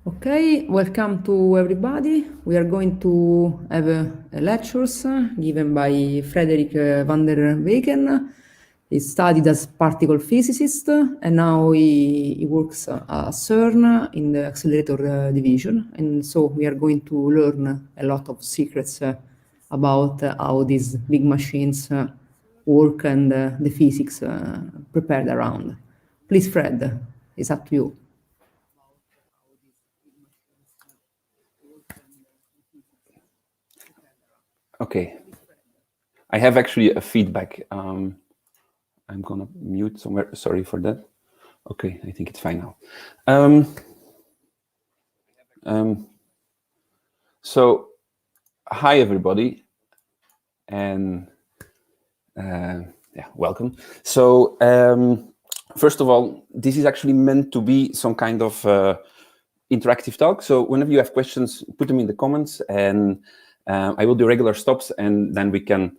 Okay, welcome to everybody. We are going to have lectures given by Frederik Van Der Veken. He studied as particle physicist and now he works at CERN in the accelerator division. And so we are going to learn a lot of secrets about how these big machines work and the physics prepared around. Please, Fred, it's up to you. Okay, I have actually a feedback. I'm gonna mute somewhere. Sorry for that. Okay, I think it's fine now. So, hi everybody, and yeah, welcome. So, first of all, this is actually meant to be some kind of interactive talk. So, whenever you have questions, put them in the comments, and I will do regular stops, and then we can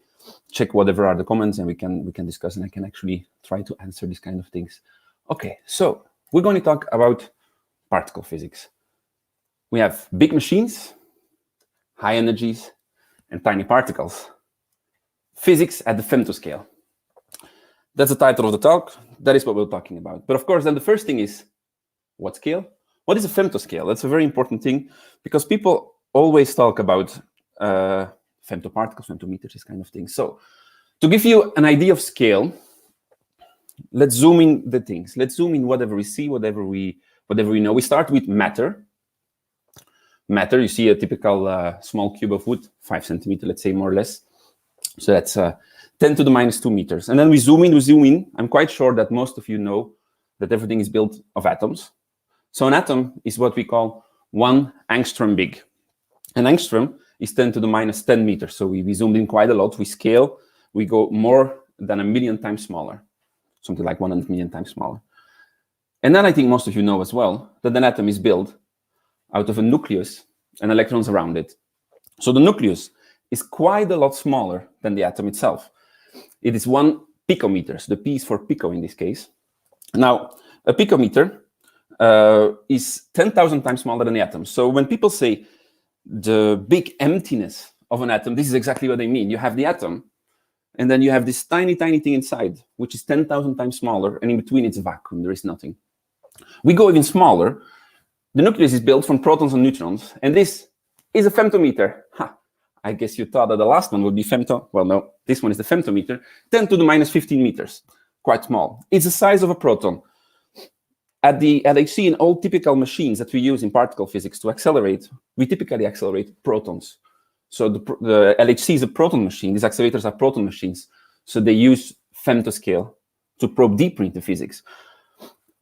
check whatever are the comments, and we can discuss, and I can actually try to answer these kind of things. Okay, so we're going to talk about particle physics. We have big machines, high energies, and tiny particles. Physics at the femtoscale. That's the title of the talk. That is what we're talking about. But of course, then the first thing is, what scale? What is a femtoscale? That's a very important thing, because people always talk about femtoparticles, femtometers, this kind of thing. So, to give you an idea of scale, let's zoom in the things. Let's zoom in whatever we see, whatever we know. We start with matter. Matter, you see a typical small cube of wood, 5 centimeters, let's say, more or less. So that's 10 to the minus 2 meters. And then we zoom in. I'm quite sure that most of you know that everything is built of atoms. So an atom is what we call 1 angstrom big. An angstrom is 10 to the minus 10 meters. So we zoomed in quite a lot. We scale. We go more than 1 million times smaller, something like 100 million times smaller. And then I think most of you know as well that an atom is built out of a nucleus and electrons around it. So the nucleus is quite a lot smaller than the atom itself. It is 1 picometer. So the P is for pico in this case. Now, a picometer is 10,000 times smaller than the atom. So when people say the big emptiness of an atom, this is exactly what they mean. You have the atom, and then you have this tiny, tiny thing inside, which is 10,000 times smaller, and in between it's a vacuum. There is nothing. We go even smaller. The nucleus is built from protons and neutrons, and this is a femtometer. Ha! I guess you thought that the last one would be femto. Well, no, this one is the femtometer, 10 to the minus 15 meters, quite small. It's the size of a proton. At the LHC, in all typical machines that we use in particle physics to accelerate, we typically accelerate protons. So the LHC is a proton machine. These accelerators are proton machines. So they use femtoscale to probe deeper into physics.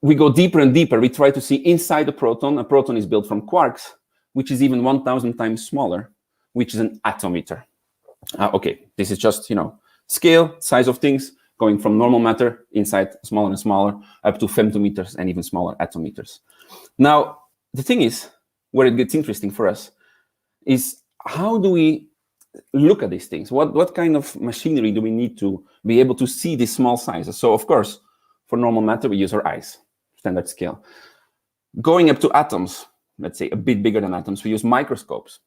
We go deeper and deeper. We try to see inside the proton. A proton is built from quarks, which is even 1,000 times smaller, which is an atometer. Okay, this is just, scale, size of things, going from normal matter inside smaller and smaller up to femtometers and even smaller atometers. Now, the thing is, where it gets interesting for us, is how do we look at these things? What kind of machinery do we need to be able to see these small sizes? So, of course, for normal matter, we use our eyes, standard scale. Going up to atoms, let's say a bit bigger than atoms, we use microscopes.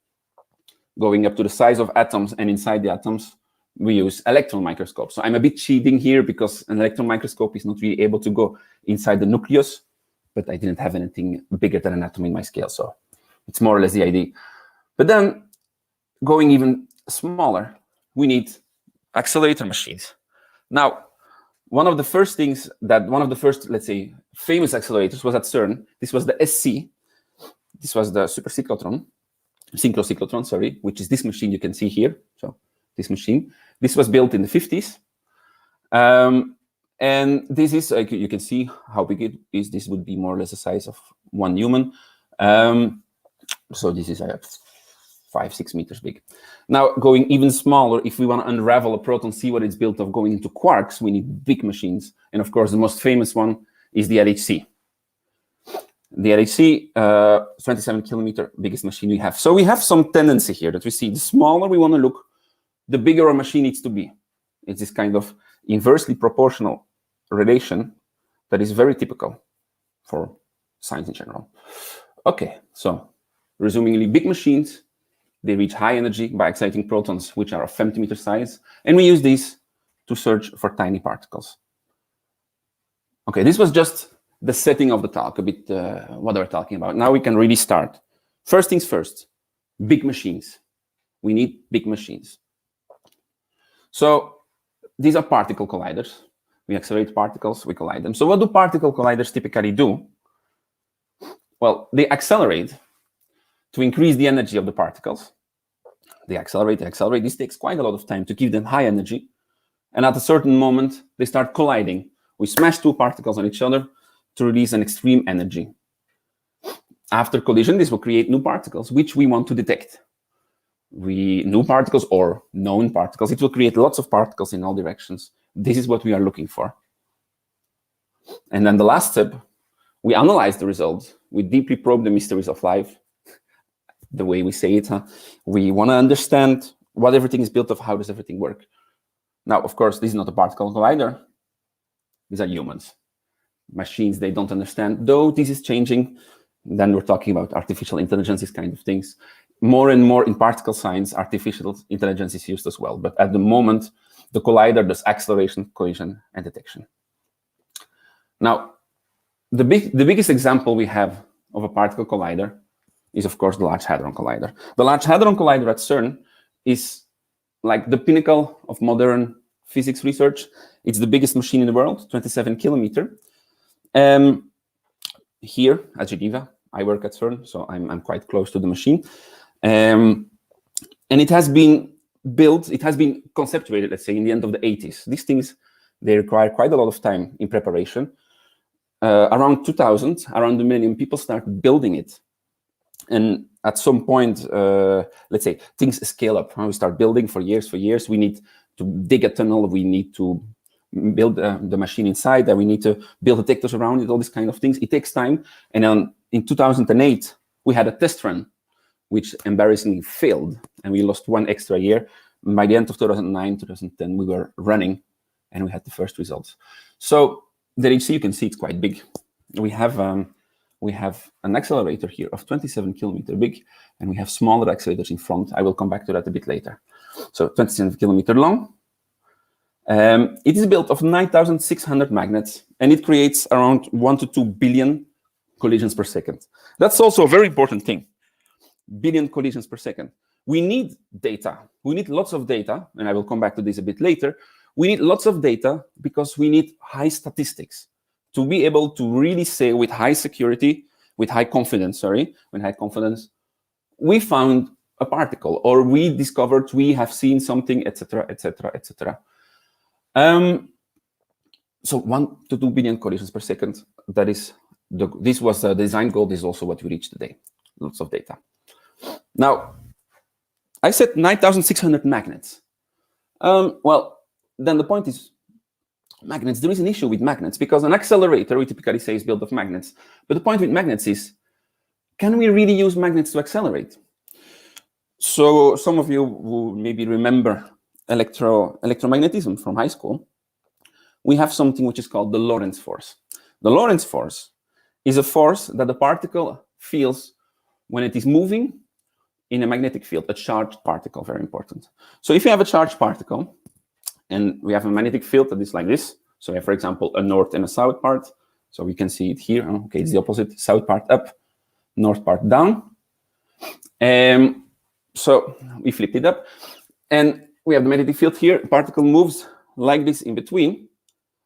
Going up to the size of atoms and inside the atoms, we use electron microscopes. So I'm a bit cheating here because an electron microscope is not really able to go inside the nucleus, but I didn't have anything bigger than an atom in my scale, so it's more or less the idea. But then, going even smaller, we need accelerator machines. Now, one of the first, let's say, famous accelerators was at CERN. This was the SC. This was the synchrocyclotron, sorry, which is this machine you can see here. So this machine. This was built in the 50s. And this is, you can see how big it is. This would be more or less the size of 1 human. So this is 5-6 meters big. Now, going even smaller, if we want to unravel a proton, see what it's built of, going into quarks, we need big machines. And of course, the most famous one is the LHC. The LHC, 27 kilometer, biggest machine we have. So we have some tendency here that we see the smaller we want to look, the bigger our machine needs to be. It's this kind of inversely proportional relation that is very typical for science in general. Okay, so resumingly, big machines, they reach high energy by exciting protons, which are of femtometer size, and we use these to search for tiny particles. Okay, this was just the setting of the talk, a bit what we're talking about. Now we can really start. First things first, big machines. We need big machines. So these are particle colliders. We accelerate particles, we collide them. So what do particle colliders typically do? Well, they accelerate to increase the energy of the particles. They accelerate, they accelerate. This takes quite a lot of time to give them high energy. And at a certain moment, they start colliding. We smash two particles on each other to release an extreme energy. After collision, this will create new particles, which we want to detect. New particles or known particles. It will create lots of particles in all directions. This is what we are looking for. And then the last step, we analyze the results. We deeply probe the mysteries of life, the way we say it. We want to understand what everything is built of, how does everything work. Now, of course, this is not a particle collider. These are humans. Machines, they don't understand. Though this is changing, then we're talking about artificial intelligence, these kind of things. More and more in particle science, artificial intelligence is used as well. But at the moment, the collider does acceleration, collision, and detection. Now, the biggest example we have of a particle collider is, of course, the Large Hadron Collider. The Large Hadron Collider at CERN is like the pinnacle of modern physics research. It's the biggest machine in the world, 27 kilometer. Here at Geneva, I work at CERN, so I'm quite close to the machine. And it has been built, it has been conceptuated, let's say, in the end of the 80s. These things, they require quite a lot of time in preparation. Around 2000, around the millennium, people start building it. And at some point, let's say, things scale up. We start building for years. We need to dig a tunnel. We need to build the machine inside. And we need to build detectors around it, all these kind of things. It takes time. And then in 2008, we had a test run, which embarrassingly failed. And we lost 1 extra year. By the end of 2009, 2010, we were running. And we had the first results. So there you see, you can see it's quite big. We have an accelerator here of 27 kilometer big, and we have smaller accelerators in front. I will come back to that a bit later. So 27 kilometer long. It is built of 9,600 magnets, and it creates around 1 to 2 billion collisions per second. That's also a very important thing. Billion collisions per second. We need data. We need lots of data, and I will come back to this a bit later. We need lots of data because we need high statistics to be able to really say with high security, with high confidence, we found a particle, or we discovered, we have seen something, etc., etc., etc. So 1 to 2 billion collisions per second, that is, this was the design goal. This is also what we reached today, lots of data. Now, I said 9,600 magnets. Well, then the point is, magnets, there is an issue with magnets, because an accelerator, we typically say, is built of magnets. But the point with magnets is, can we really use magnets to accelerate? So some of you will maybe remember electromagnetism from high school. We have something which is called the Lorentz force. The Lorentz force is a force that the particle feels when it is moving in a magnetic field, a charged particle, very important. So if you have a charged particle, and we have a magnetic field that is like this. So we have, for example, a north and a south part. So we can see it here. Okay, it's the opposite. South part up, north part down. So we flipped it up. And we have the magnetic field here. The particle moves like this in between.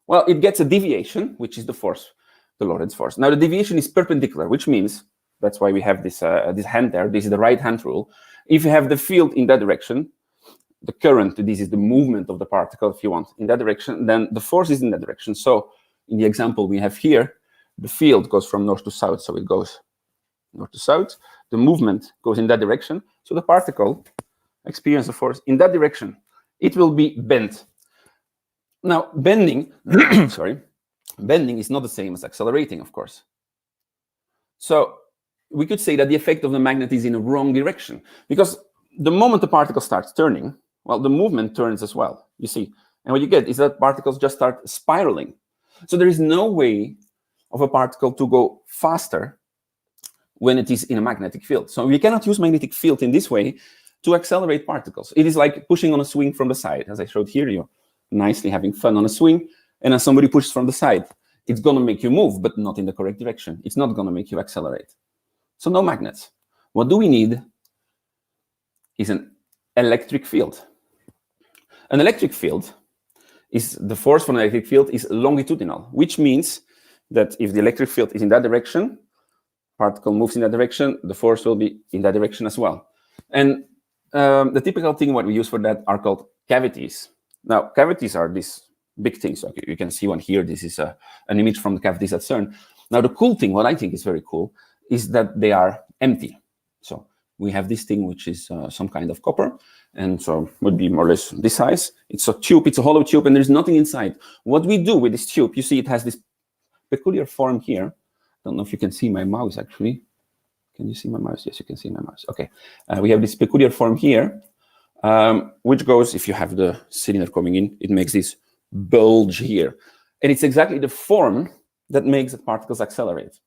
Well, it gets a deviation, which is the force, the Lorentz force. Now, the deviation is perpendicular, which means, that's why we have this, this hand there. This is the right-hand rule. If you have the field in that direction, the current, this is the movement of the particle, if you want, in that direction, then the force is in that direction. So in the example we have here, the field goes from north to south, so it goes north to south. The movement goes in that direction, so the particle experiences a force in that direction. It will be bent. Now, bending, bending is not the same as accelerating, of course. So we could say that the effect of the magnet is in a wrong direction, because the moment the particle starts turning, well, the movement turns as well, you see. And what you get is that particles just start spiraling. So there is no way of a particle to go faster when it is in a magnetic field. So we cannot use magnetic field in this way to accelerate particles. It is like pushing on a swing from the side. As I showed here, you're nicely having fun on a swing, and as somebody pushes from the side, it's going to make you move, but not in the correct direction. It's not going to make you accelerate. So no magnets. What do we need is an electric field. An electric field is, the force for an electric field is longitudinal, which means that if the electric field is in that direction, particle moves in that direction, the force will be in that direction as well. And the typical thing what we use for that are called cavities. Now, cavities are these big things. Okay, you can see one here. This is an image from the cavities at CERN. Now, the cool thing, what I think is very cool, is that they are empty. So we have this thing, which is some kind of copper, and so would be more or less this size. It's a tube, it's a hollow tube, and there's nothing inside. What we do with this tube, you see it has this peculiar form here. I don't know if you can see my mouse, actually. Can you see my mouse? Yes, you can see my mouse. Okay. We have this peculiar form here, which goes, if you have the cylinder coming in, it makes this bulge here. And it's exactly the form that makes the particles accelerate.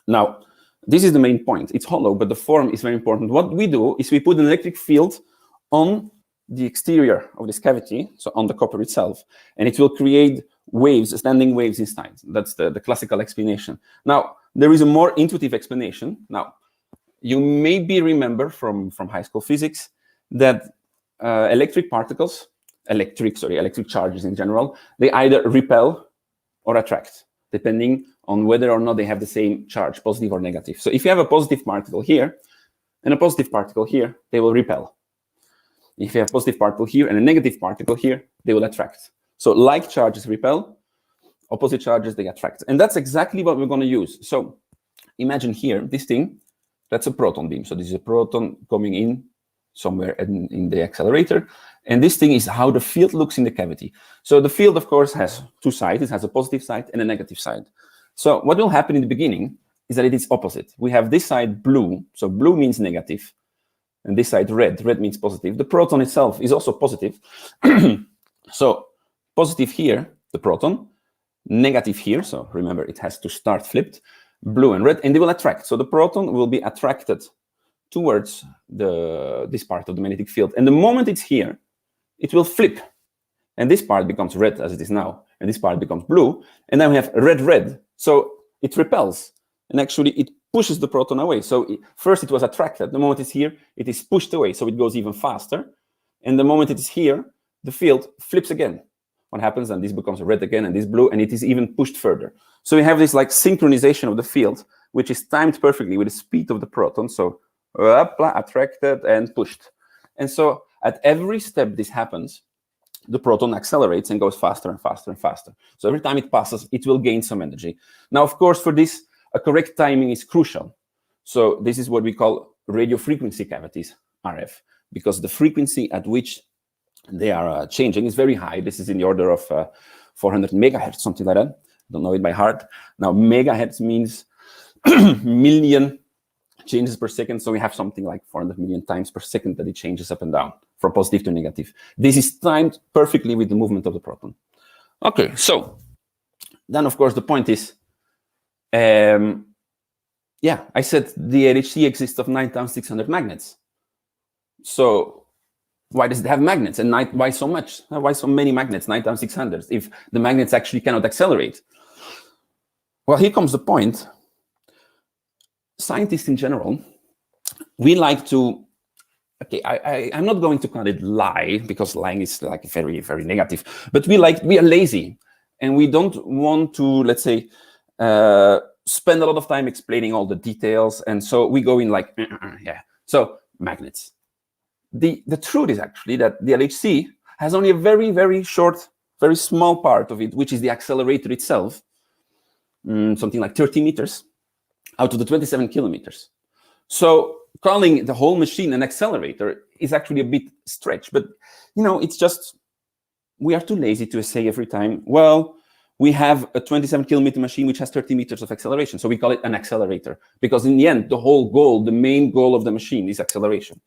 Now, this is the main point. It's hollow, but the form is very important. What we do is we put an electric field on the exterior of this cavity, so on the copper itself, and it will create waves, standing waves inside. That's the classical explanation. Now, there is a more intuitive explanation. Now, you maybe remember from high school physics that electric charges in general, they either repel or attract, depending on whether or not they have the same charge, positive or negative. So if you have a positive particle here and a positive particle here, they will repel. If you have a positive particle here and a negative particle here, they will attract. So like charges repel, opposite charges, they attract. And that's exactly what we're going to use. So imagine here, this thing, that's a proton beam. So this is a proton coming in somewhere in the accelerator. And this thing is how the field looks in the cavity. So the field, of course, has two sides. It has a positive side and a negative side. So what will happen in the beginning is that it is opposite. We have this side blue. So blue means negative. And this side red. Red means positive. The proton itself is also positive. So positive here, the proton. Negative here. So remember, it has to start flipped. Blue and red. And they will attract. So the proton will be attracted towards this part of the magnetic field. And the moment it's here, it will flip. And this part becomes red as it is now. And this part becomes blue. And then we have red, red. So it repels. And actually, it pushes the proton away. So first it was attracted. The moment it's here, it is pushed away. So it goes even faster. And the moment it is here, the field flips again. What happens? And this becomes red again, and this blue, and it is even pushed further. So we have this like synchronization of the field, which is timed perfectly with the speed of the proton. So attracted and pushed. And so at every step this happens, the proton accelerates and goes faster and faster and faster. So every time it passes, it will gain some energy. Now, of course, for this, a correct timing is crucial. So this is what we call radio frequency cavities, RF, because the frequency at which they are changing is very high. This is in the order of 400 megahertz, something like that. Don't know it by heart. Now, megahertz means million changes per second. So we have something like 400 million times per second that it changes up and down from positive to negative. This is timed perfectly with the movement of the proton. Okay, so then, of course, the point is, I said the LHC exists of 9 times 600 magnets. So why does it have magnets? And why so much? Why so many magnets, 9 times 600, if the magnets actually cannot accelerate? Well, here comes the point. Scientists in general, we like to, I'm not going to call it lie, because lying is like very, very negative, but we are lazy, and we don't want to, let's say, spend a lot of time explaining all the details, and so we go in like, So magnets. The truth is actually that the LHC has only a very, very short, very small part of it, which is the accelerator itself, something like 30 meters out of the 27 kilometers. So calling the whole machine an accelerator is actually a bit stretch, but it's just, we are too lazy to say every time, well, we have a 27 kilometer machine which has 30 meters of acceleration, so we call it an accelerator, because in the end, the whole goal, the main goal of the machine is acceleration.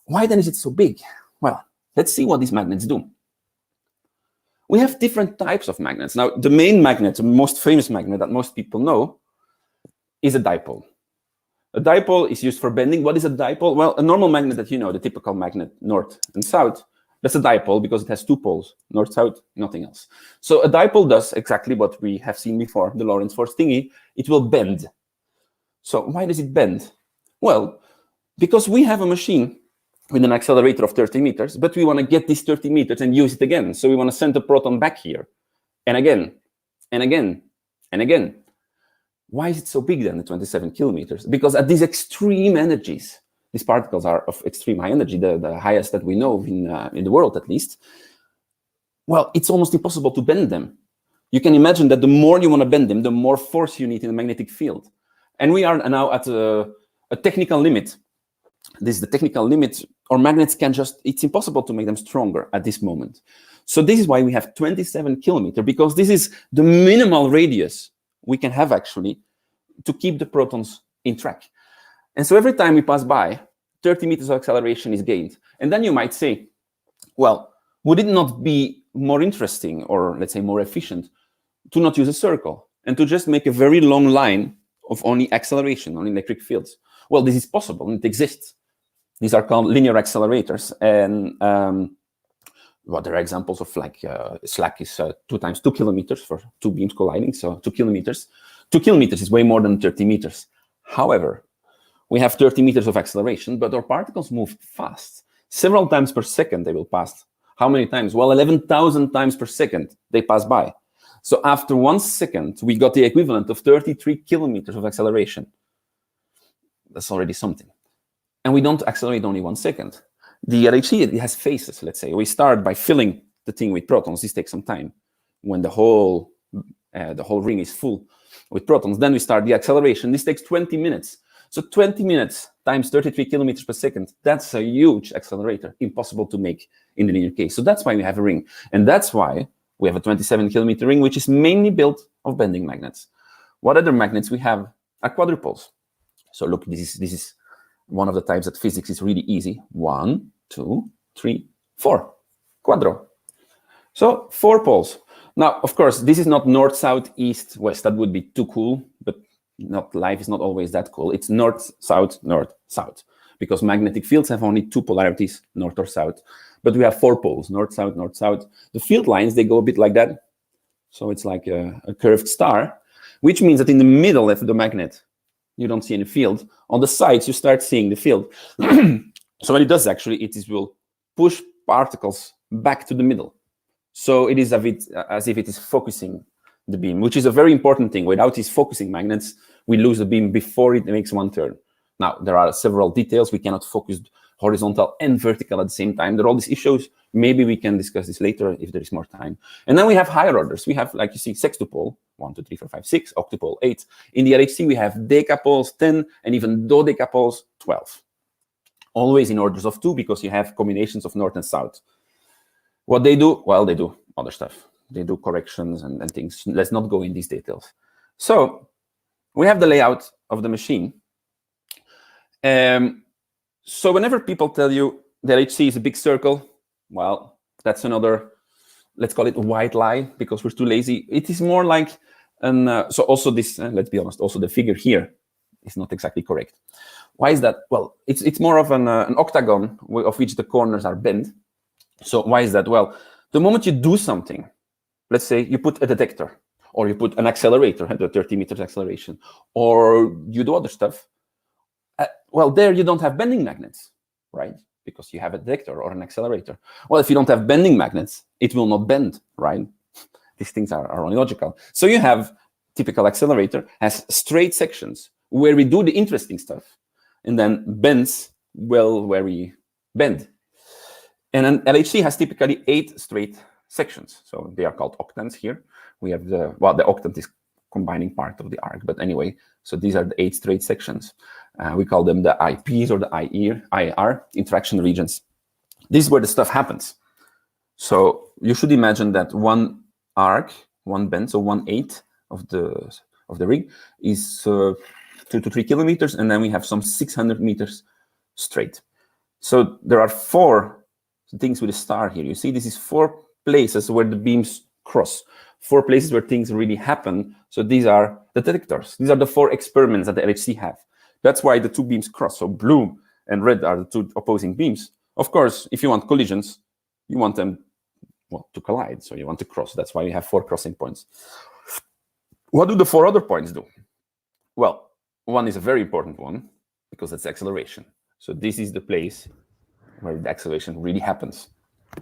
Why then is it so big? Well, let's see what these magnets do. We have different types of magnets. Now, the main magnet, the most famous magnet that most people know, is a dipole. A dipole is used for bending. What is a dipole? Well, a normal magnet that you know, the typical magnet, north and south, that's a dipole because it has two poles, north, south, nothing else. So a dipole does exactly what we have seen before, the Lorentz force thingy. It will bend. So why does it bend? Well, because we have a machine with an accelerator of 30 meters, but we want to get these 30 meters and use it again. So we want to send the proton back here, and again, and again, and again. Why is it so big then, the 27 kilometers? Because at these extreme energies, these particles are of extreme high energy, the highest that we know in the world, at least. Well, it's almost impossible to bend them. You can imagine that the more you want to bend them, the more force you need in the magnetic field. And we are now at a technical limit. This is the technical limit. Our magnets can just, it's impossible to make them stronger at this moment. So this is why we have 27 kilometers, because this is the minimal radius we can have actually to keep the protons in track. And so every time we pass by, 30 meters of acceleration is gained. And then you might say, well, would it not be more interesting, or let's say more efficient, to not use a circle and to just make a very long line of only acceleration on electric fields? Well, this is possible, and it exists. These are called linear accelerators. And well, there are examples of like SLAC is 2 times 2 kilometers for 2 beams colliding, so 2 kilometers. 2 kilometers is way more than 30 meters. However, we have 30 meters of acceleration, but our particles move fast. Several times per second they will pass. How many times? Well, 11,000 times per second they pass by. So after 1 second, we got the equivalent of 33 kilometers of acceleration. That's already something. And we don't accelerate only 1 second. The LHC, it has phases, let's say. We start by filling the thing with protons. This takes some time. When the whole ring is full with protons, then we start the acceleration. This takes 20 minutes. So 20 minutes times 33 kilometers per second, that's a huge accelerator, impossible to make in the linear case. So that's why we have a ring. And that's why we have a 27 kilometer ring, which is mainly built of bending magnets. What other magnets we have are quadrupoles. So look, this is one of the types that physics is really easy. 1, 2, 3, 4. Quadro. So 4 poles. Now, of course, this is not north, south, east, west. That would be too cool, but life is not always that cool. It's north, south, because magnetic fields have only 2 polarities, north or south. But we have 4 poles, north, south, north, south. The field lines, they go a bit like that. So it's like a curved star, which means that in the middle of the magnet, you don't see any field. On the sides, you start seeing the field. So what it does actually, it will push particles back to the middle. So it is as if it is focusing the beam, which is a very important thing. Without these focusing magnets, we lose the beam before it makes one turn. Now, there are several details. We cannot focus horizontal and vertical at the same time. There are all these issues. Maybe we can discuss this later if there is more time. And then we have higher orders. We have, like you see, sextupole, 1, 2, 3, 4, 5, 6, octupole, 8. In the LHC, we have decapoles, 10, and even dodecapoles, 12. Always in orders of 2, because you have combinations of north and south. What they do? Well, they do other stuff. They do corrections and things. Let's not go in these details. So we have the layout of the machine. So whenever people tell you the LHC is a big circle, well, that's another, let's call it a white lie, because we're too lazy. It is more like so also this, let's be honest, also the figure here is not exactly correct. Why is that? Well, it's more of an octagon of which the corners are bent. So why is that? Well, the moment you do something, let's say you put a detector, or you put an accelerator, the 30 meters acceleration, or you do other stuff, well, there you don't have bending magnets, right? Because you have a detector or an accelerator. Well, if you don't have bending magnets, it will not bend, right? These things are only logical. So you have typical accelerator has straight sections where we do the interesting stuff, and then bends, well, where we bend. And an LHC has typically 8 straight sections. So they are called octants here. We have the octant is combining part of the arc, but anyway, so these are the 8 straight sections. We call them the IPs or the IR, interaction regions. This is where the stuff happens. So you should imagine that one arc, one bend, so 1/8 of the ring is 2 to 3 kilometers, and then we have some 600 meters straight. So there are 4 things with a star here. You see, this is 4 places where the beams cross, 4 places where things really happen. So these are the detectors. These are the 4 experiments that the LHC have. That's why the two beams cross. So blue and red are the two opposing beams. Of course, if you want collisions, you want them, well, to collide. So you want to cross. That's why you have 4 crossing points. What do the 4 other points do? Well, one is a very important one because it's acceleration. So this is the place where the acceleration really happens.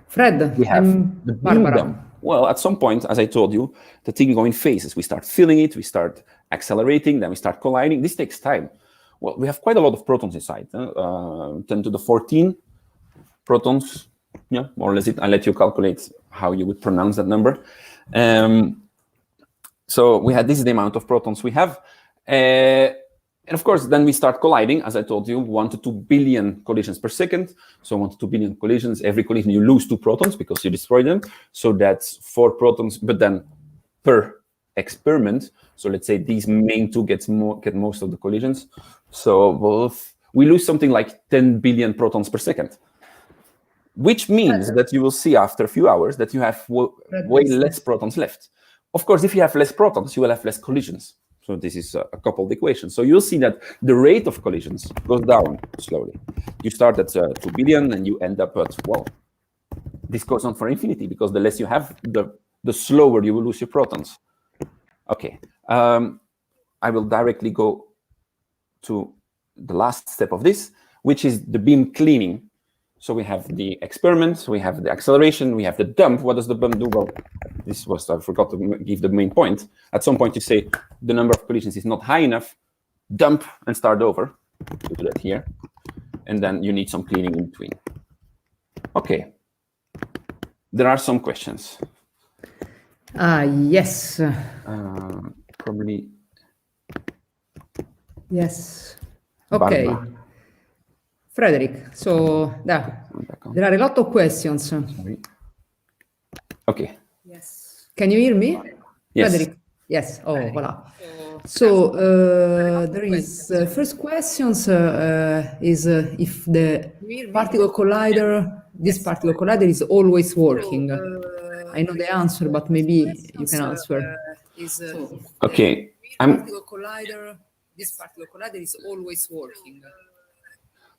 Fred, We have the beam dump. Well, at some point, as I told you, the thing goes in phases. We start filling it, we start accelerating, then we start colliding. This takes time. Well, we have quite a lot of protons inside, 10 to the 14 protons. Yeah, more or less it. I'll let you calculate how you would pronounce that number. So we had, this is the amount of protons we have. And of course, then we start colliding, as I told you, 1 to 2 billion collisions per second. So 1 to 2 billion collisions, every collision you lose 2 protons because you destroy them. So that's 4 protons, but then per experiment. So let's say these main two get most of the collisions. So we lose something like 10 billion protons per second, which means that you will see after a few hours that you have way less protons left. Of course, if you have less protons, you will have less collisions. So this is a coupled equation. So you'll see that the rate of collisions goes down slowly. You start at 2 billion and you end up at, well, this goes on for infinity because the less you have, the slower you will lose your protons. Okay, I will directly go to the last step of this, which is the beam cleaning. So we have the experiment, we have the acceleration, we have the dump. What does the dump do? Well, this was, I forgot to give the main point. At some point you say the number of collisions is not high enough, dump and start over. We do that here. And then you need some cleaning in between. Okay. There are some questions. Yes. Probably. Yes. Okay. Barbara. Frederik, so there are a lot of questions. Sorry. Okay. Yes. Can you hear me? Yes. Frederik? Yes. Oh, voilà. So there is first questions is if the particle collider, this particle collider is always working. I know the answer, but maybe you can answer. Okay. This particle collider is always working.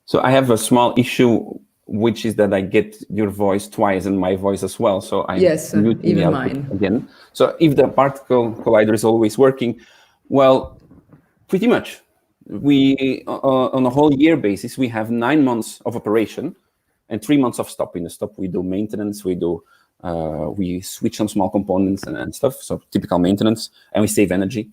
So I have a small issue, which is that I get your voice twice and my voice as well. So I even mine again. So if the particle collider is always working, well, pretty much. We on a whole year basis, we have 9 months of operation and 3 months of stop. In the stop, we do maintenance, we switch on small components and stuff. So typical maintenance, and we save energy.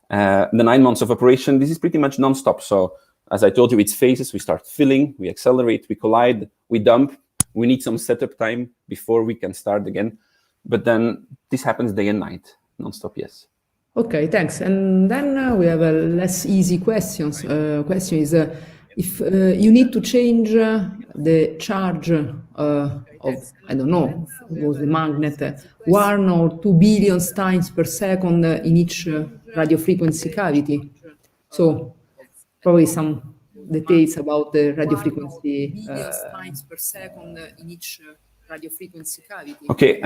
The 9 months of operation, this is pretty much non-stop. So as I told you, it's phases. We start filling, we accelerate, we collide, we dump. We need some setup time before we can start again. But then this happens day and night, non-stop, yes. Okay, thanks. And then we have a less easy question. Question is if you need to change the charge of, I don't know, was the magnet 1 or 2 billion times per second in each radio frequency cavity. So probably some details about the radio frequency. Times per second in each radio frequency cavity. Okay,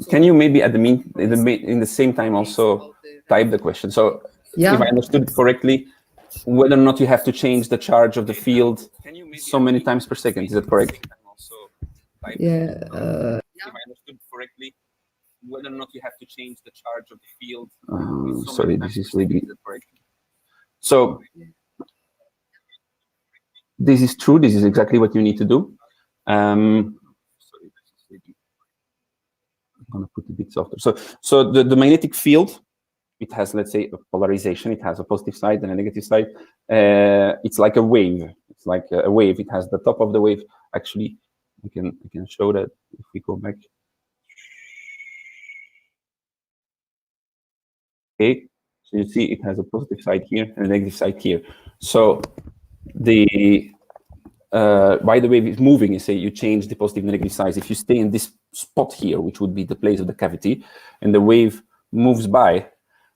can you maybe at in the same time also type the question? So if I understood it correctly, whether or not you have to change the charge of the field so many times per second, is that correct? Yeah. If I understood correctly, whether or not you have to change the charge of the field. Sorry, this is really correct. So this is true. This is exactly what you need to do. Sorry, I'm going to put it a bit softer. So the magnetic field, it has, let's say, a polarization. It has a positive side and a negative side. It's like a wave. It's like a wave. It has the top of the wave. Actually, I can show that if we go back. Okay, so you see it has a positive side here and a negative side here. So by the wave is moving, you say you change the positive and negative sides. If you stay in this spot here, which would be the place of the cavity, and the wave moves by,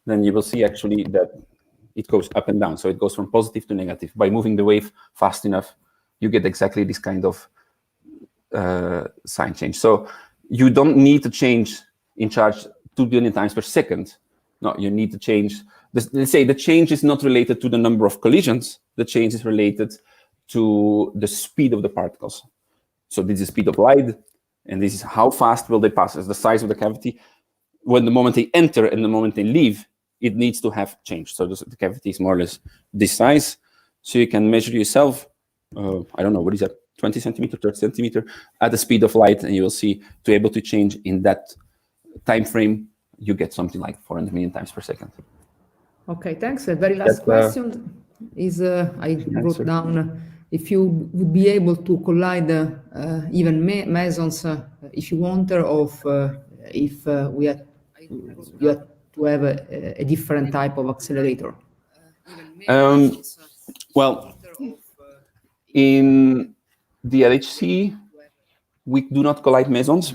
then you will see actually that it goes up and down. So it goes from positive to negative. By moving the wave fast enough, you get exactly this kind of sign change. So you don't need to change in charge 2 billion times per second. No, you need to change. Let's say the change is not related to the number of collisions. the change is related to the speed of the particles. So this is the speed of light, and this is how fast will they pass. As the size of the cavity, when the moment they enter and the moment they leave, it needs to have changed. So the cavity is more or less this size. So you can measure yourself, I don't know, what is that, 20 centimeter, 30 centimeter, at the speed of light, and you will see, to be able to change in that time frame, you get something like 400 million times per second. Okay, thanks. The very last question is, I wrote down, if you would be able to collide even mesons if you want, or if you had to have a different type of accelerator. Well, in the LHC, we do not collide mesons.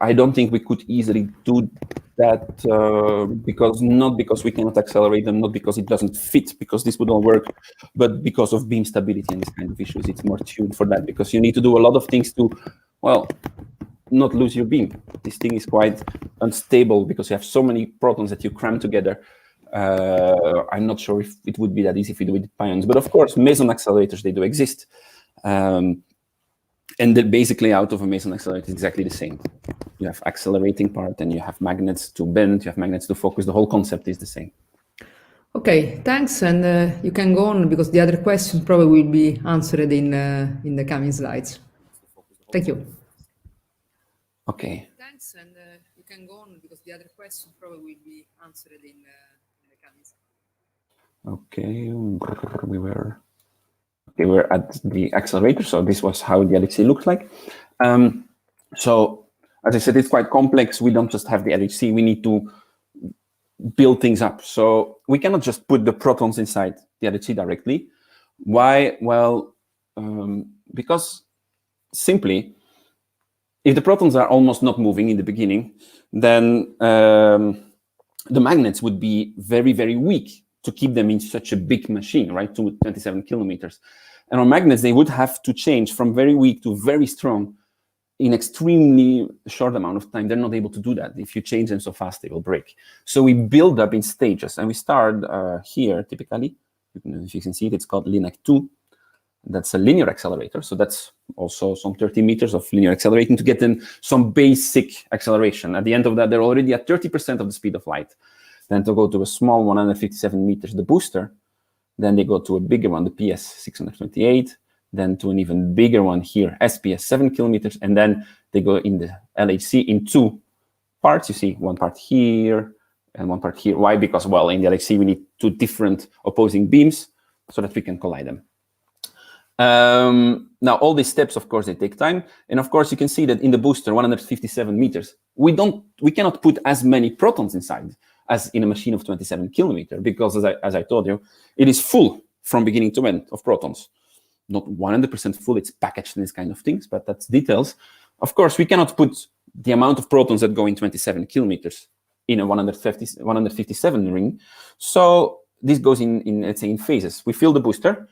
I don't think we could easily do that not because we cannot accelerate them, not because it doesn't fit, because this would all work, but because of beam stability and this kind of issues. It's more tuned for that, because you need to do a lot of things to, well, not lose your beam. This thing is quite unstable because you have so many protons that you cram together. I'm not sure if it would be that easy if you do it with pions, but of course, meson accelerators, they do exist. And basically out of a meson accelerator is exactly the same. You have accelerating part and you have magnets to bend, you have magnets to focus. The whole concept is the same. Okay, thanks. And you can go on, because the other questions probably will be answered in the coming slides. Thank you. Okay. Thanks. And you can go on, because the other questions probably will be answered in the coming slides. Okay, we were at the accelerator, so this was how the LHC looked like. So, as I said, it's quite complex. We don't just have the LHC, we need to build things up. So we cannot just put the protons inside the LHC directly. Why? Well, because simply, if the protons are almost not moving in the beginning, then the magnets would be very, very weak to keep them in such a big machine, right, to 27 kilometers. And on magnets, they would have to change from very weak to very strong in extremely short amount of time. They're not able to do that. If you change them so fast, they will break. So we build up in stages, and we start here, typically. If you can see it, it's called LINAC 2. That's a linear accelerator. So that's also some 30 meters of linear accelerating to get them some basic acceleration. At the end of that, they're already at 30% of the speed of light. Then to go to a small 157 meters, the booster. Then they go to a bigger one, the PS 628. Then to an even bigger one here, SPS 7 kilometers. And then they go in the LHC in two parts. You see one part here and one part here. Why? Because, well, in the LHC, we need two different opposing beams so that we can collide them. Now, all these steps, of course, they take time. And of course, you can see that in the booster, 157 meters, we cannot put as many protons inside as in a machine of 27 kilometers, because as I told you, it is full from beginning to end of protons. Not 100% full, it's packaged in these kind of things, but that's details. Of course, we cannot put the amount of protons that go in 27 kilometers in a 157 ring. So this goes in, let's say, in phases. We fill the booster,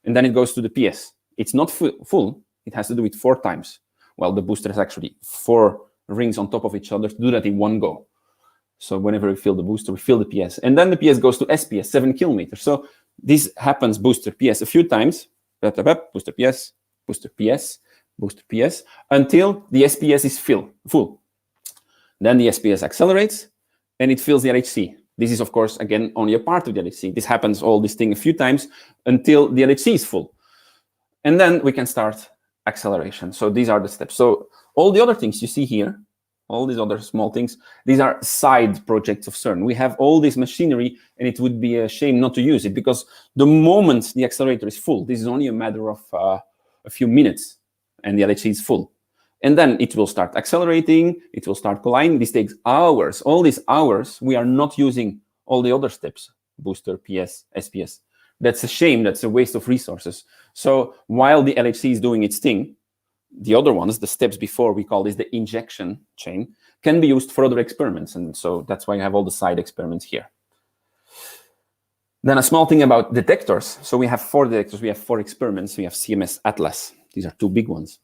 and then it goes to the PS. It's not full, it has to do it 4 times. Well, the booster has actually 4 rings on top of each other to do that in one go. So whenever we fill the booster, we fill the PS. And then the PS goes to SPS, 7 kilometers. So this happens booster PS a few times, booster PS, booster PS, booster PS, until the SPS is full. Then the SPS accelerates, and it fills the LHC. This is, of course, again, only a part of the LHC. This happens, all this thing, a few times until the LHC is full. And then we can start acceleration. So these are the steps. So all the other things you see here, all these other small things, these are side projects of CERN. We have all this machinery, and it would be a shame not to use it, because the moment the accelerator is full, this is only a matter of a few minutes, and the LHC is full. And then it will start accelerating, it will start colliding. This takes hours. All these hours, we are not using all the other steps, booster, PS, SPS. That's a shame, that's a waste of resources. So while the LHC is doing its thing, the other ones, the steps before, we call this the injection chain, can be used for other experiments. And so that's why I have all the side experiments here. Then a small thing about detectors. So we have 4 detectors, we have 4 experiments. We have CMS Atlas. These are 2 big ones.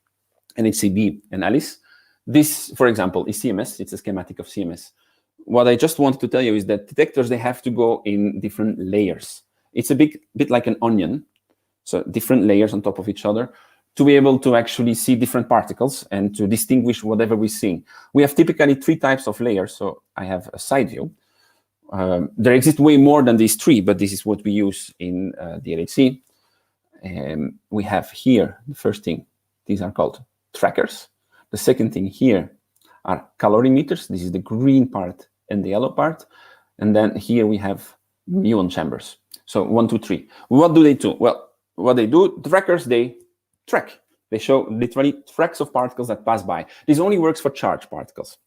NHCB and ALICE. This, for example, is CMS. It's a schematic of CMS. what I just wanted to tell you is that detectors, they have to go in different layers. It's a bit like an onion, so different layers on top of each other, to be able to actually see different particles and to distinguish whatever we see. We have typically 3 types of layers, so I have a side view. There exist way more than these 3, but this is what we use in the LHC. We have here, the first thing, these are called trackers. The second thing here are calorimeters. This is the green part and the yellow part. And then here we have muon chambers. So 1, 2, 3. What do they do? Well, what they do, trackers, they track. They show literally tracks of particles that pass by. This only works for charged particles.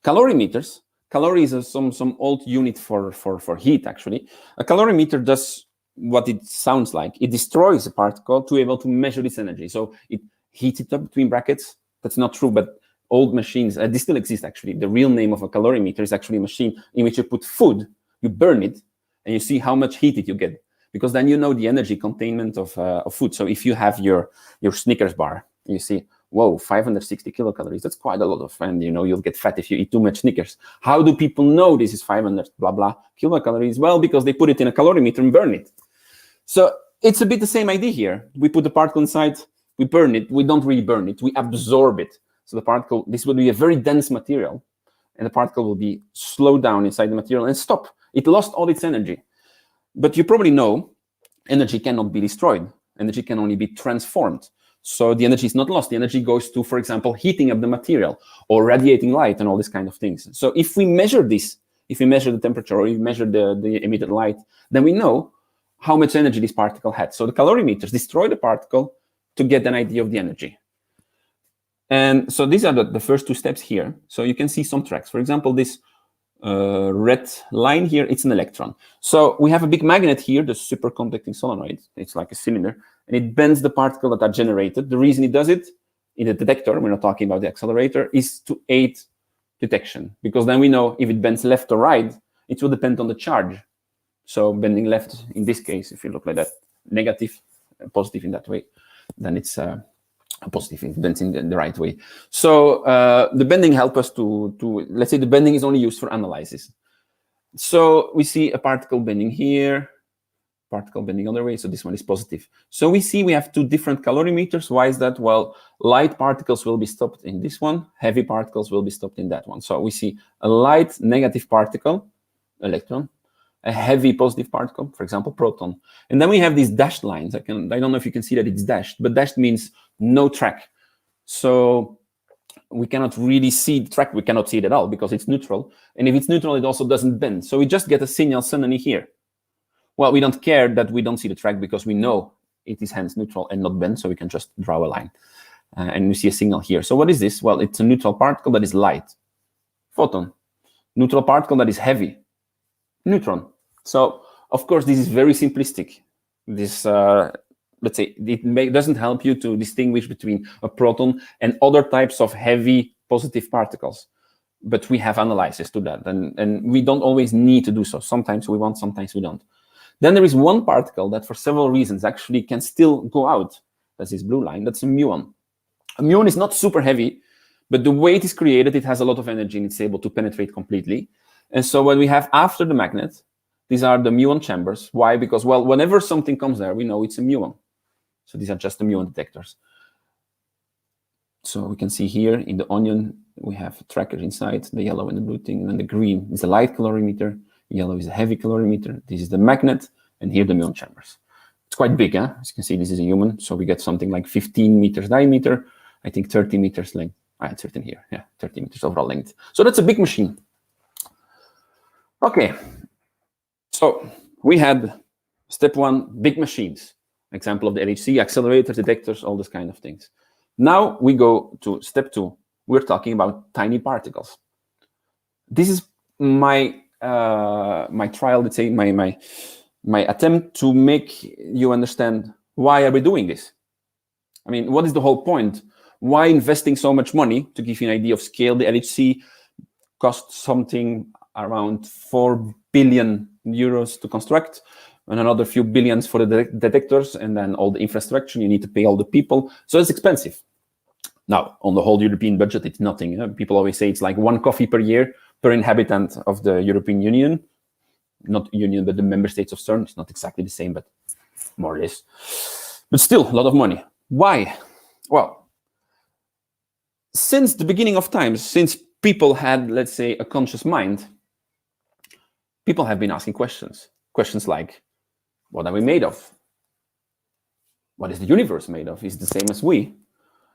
Calorimeters, calorie is some old unit for heat, actually. A calorimeter does what it sounds like. It destroys a particle to be able to measure its energy. So it heats it up between brackets. That's not true, but old machines, they still exist, actually. The real name of a calorimeter is actually a machine in which you put food, you burn it, and you see how much heat you get. Because then you know the energy containment of food. So if you have your Snickers bar, you see, whoa, 560 kilocalories, that's quite a lot of, and you'll get fat if you eat too much Snickers. How do people know this is 500 blah blah kilocalories? Well, because they put it in a calorimeter and burn it. So it's a bit the same idea here. We put the particle inside, we burn it, we don't really burn it, we absorb it. So the particle, this will be a very dense material, and the particle will be slowed down inside the material and stop. It lost all its energy. But you probably know energy cannot be destroyed. Energy can only be transformed. So the energy is not lost. The energy goes to, for example, heating up the material or radiating light and all these kind of things. So if we measure this, if we measure the temperature or we measure the emitted light, then we know how much energy this particle had. So the calorimeters destroy the particle to get an idea of the energy. And so these are the first 2 steps here. So you can see some tracks. For example, this red line here, it's an electron. So we have a big magnet here, the superconducting solenoid. It's like a cylinder, and it bends the particles that are generated. The reason it does it in the detector, we're not talking about the accelerator, is to aid detection, because then we know if it bends left or right, it will depend on the charge. So bending left, in this case, if you look like that, negative, positive in that way, then it's positive if it bends in the right way. So the bending helps us to, let's say the bending is only used for analysis. So we see a particle bending here, particle bending other way, so this one is positive. So we see we have 2 different calorimeters. Why is that? Well, light particles will be stopped in this one, heavy particles will be stopped in that one. So we see a light negative particle, electron, a heavy positive particle, for example, proton. And then we have these dashed lines. I don't know if you can see that it's dashed, but dashed means no track. So we cannot really see the track. We cannot see it at all because it's neutral. And if it's neutral, it also doesn't bend. So we just get a signal suddenly here. Well, we don't care that we don't see the track because we know it is hence neutral and not bent. So we can just draw a line. And we see a signal here. So what is this? Well, it's a neutral particle that is light. Photon. Neutral particle that is heavy. Neutron. So, of course, this is very simplistic. This, let's say, it doesn't help you to distinguish between a proton and other types of heavy positive particles. But we have analysis to that, and we don't always need to do so. Sometimes we want, sometimes we don't. Then there is one particle that, for several reasons, actually can still go out. That's this blue line. That's a muon. A muon is not super heavy, but the way it is created, it has a lot of energy, and it's able to penetrate completely. And so what we have after the magnet, these are the muon chambers. Why? Because, well, whenever something comes there, we know it's a muon. So these are just the muon detectors. So we can see here in the onion, we have trackers inside, the yellow and the blue thing, and then the green is the light calorimeter, yellow is a heavy calorimeter, this is the magnet, and here the muon chambers. It's quite big, huh? As you can see, this is a human, so we get something like 15 meters diameter, I think 30 meters length. It's written here, yeah, 30 meters overall length. So that's a big machine. Okay, so we had step 1, big machines. Example of the LHC, accelerators, detectors, all those kind of things. Now we go to step 2. We're talking about tiny particles. This is my my trial, let's say, my attempt to make you understand why are we doing this. I mean, what is the whole point? Why investing so much money? To give you an idea of scale, the LHC costs something around 4 billion euros to construct, and another few billions for the detectors, and then all the infrastructure. You need to pay all the people. So it's expensive. Now, on the whole European budget, it's nothing. People always say it's like 1 coffee per year per inhabitant of the European Union. Not Union, but the member states of CERN. It's not exactly the same, but more or less. But still, a lot of money. Why? Well, since the beginning of time, since people had, let's say, a conscious mind, people have been asking questions. Questions like, what are we made of? What is the universe made of? Is it the same as we?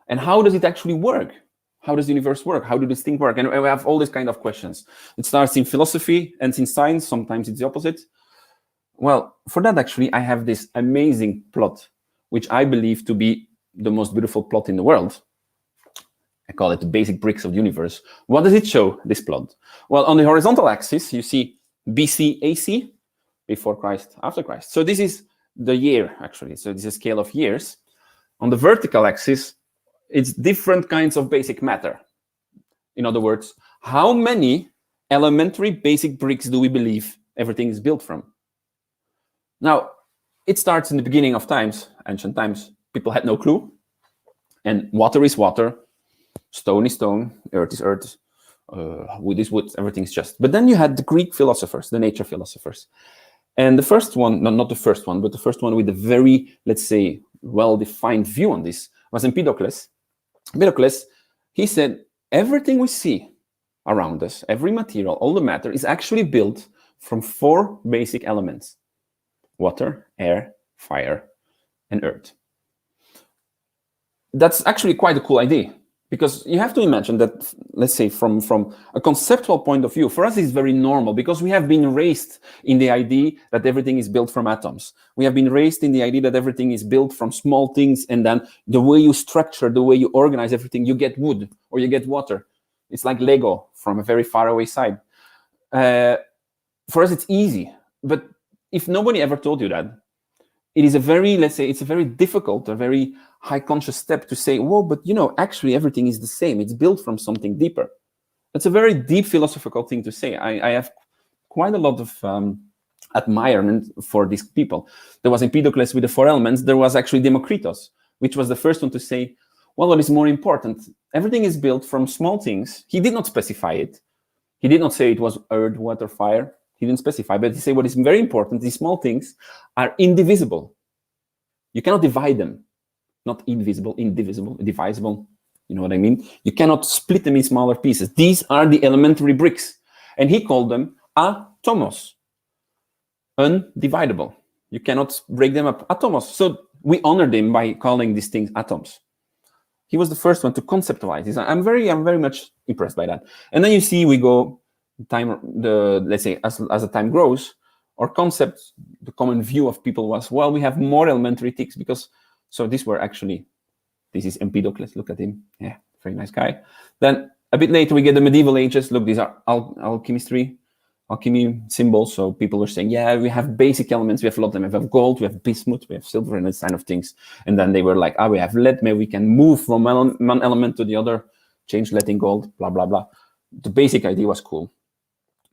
And how does it actually work? How does the universe work? How do these things work? And we have all these kind of questions. It starts in philosophy, ends in science. Sometimes it's the opposite. Well, for that, actually, I have this amazing plot, which I believe to be the most beautiful plot in the world. I call it the basic bricks of the universe. What does it show, this plot? Well, on the horizontal axis, you see BC AC, before Christ, after Christ. So this is the year, actually. So this is a scale of years. On the vertical axis, it's different kinds of basic matter. In other words, how many elementary basic bricks do we believe everything is built from? Now, it starts in the beginning of times, ancient times. People had no clue. And water is water, stone is stone, earth is earth, wood is wood, everything is just. But then you had the Greek philosophers, the nature philosophers. And the first one, not the first one, but the first one with a very, let's say, well-defined view on this was Empedocles. Empedocles, he said, everything we see around us, every material, all the matter, is actually built from 4 basic elements: water, air, fire, and earth. That's actually quite a cool idea, because you have to imagine that, let's say, from a conceptual point of view, for us it's very normal, because we have been raised in the idea that everything is built from atoms. We have been raised in the idea that everything is built from small things, and then the way you structure, the way you organize everything, you get wood or you get water. It's like Lego from a very far away side. For us it's easy, but if nobody ever told you that, it is a very, let's say, it's a very difficult, a very high conscious step to say, whoa, but you know, actually everything is the same. It's built from something deeper. That's a very deep philosophical thing to say. I have quite a lot of admirement for these people. There was Empedocles with the 4 elements. There was actually Democritus, which was the first one to say, well, what is more important? Everything is built from small things. He did not specify it. He did not say it was earth, water, fire. He didn't specify, but he said what is very important, these small things are indivisible. You cannot divide them. Not invisible, indivisible, divisible. You know what I mean? You cannot split them in smaller pieces. These are the elementary bricks. And he called them atomos, undividable. You cannot break them up, atomos. So we honored him by calling these things atoms. He was the first one to conceptualize this. I'm very much impressed by that. And then you see we go, let's say, as the time grows, our concept, the common view of people was, well, we have more elementary things because, so this is Empedocles, look at him. Yeah, very nice guy. Then a bit later we get the medieval ages. Look, these are alchemy symbols. So people were saying, yeah, we have basic elements. We have a lot of them. We have gold, we have bismuth, we have silver, and this kind of things. And then they were like, we have lead. Maybe we can move from one element to the other, change lead in gold, blah, blah, blah. The basic idea was cool.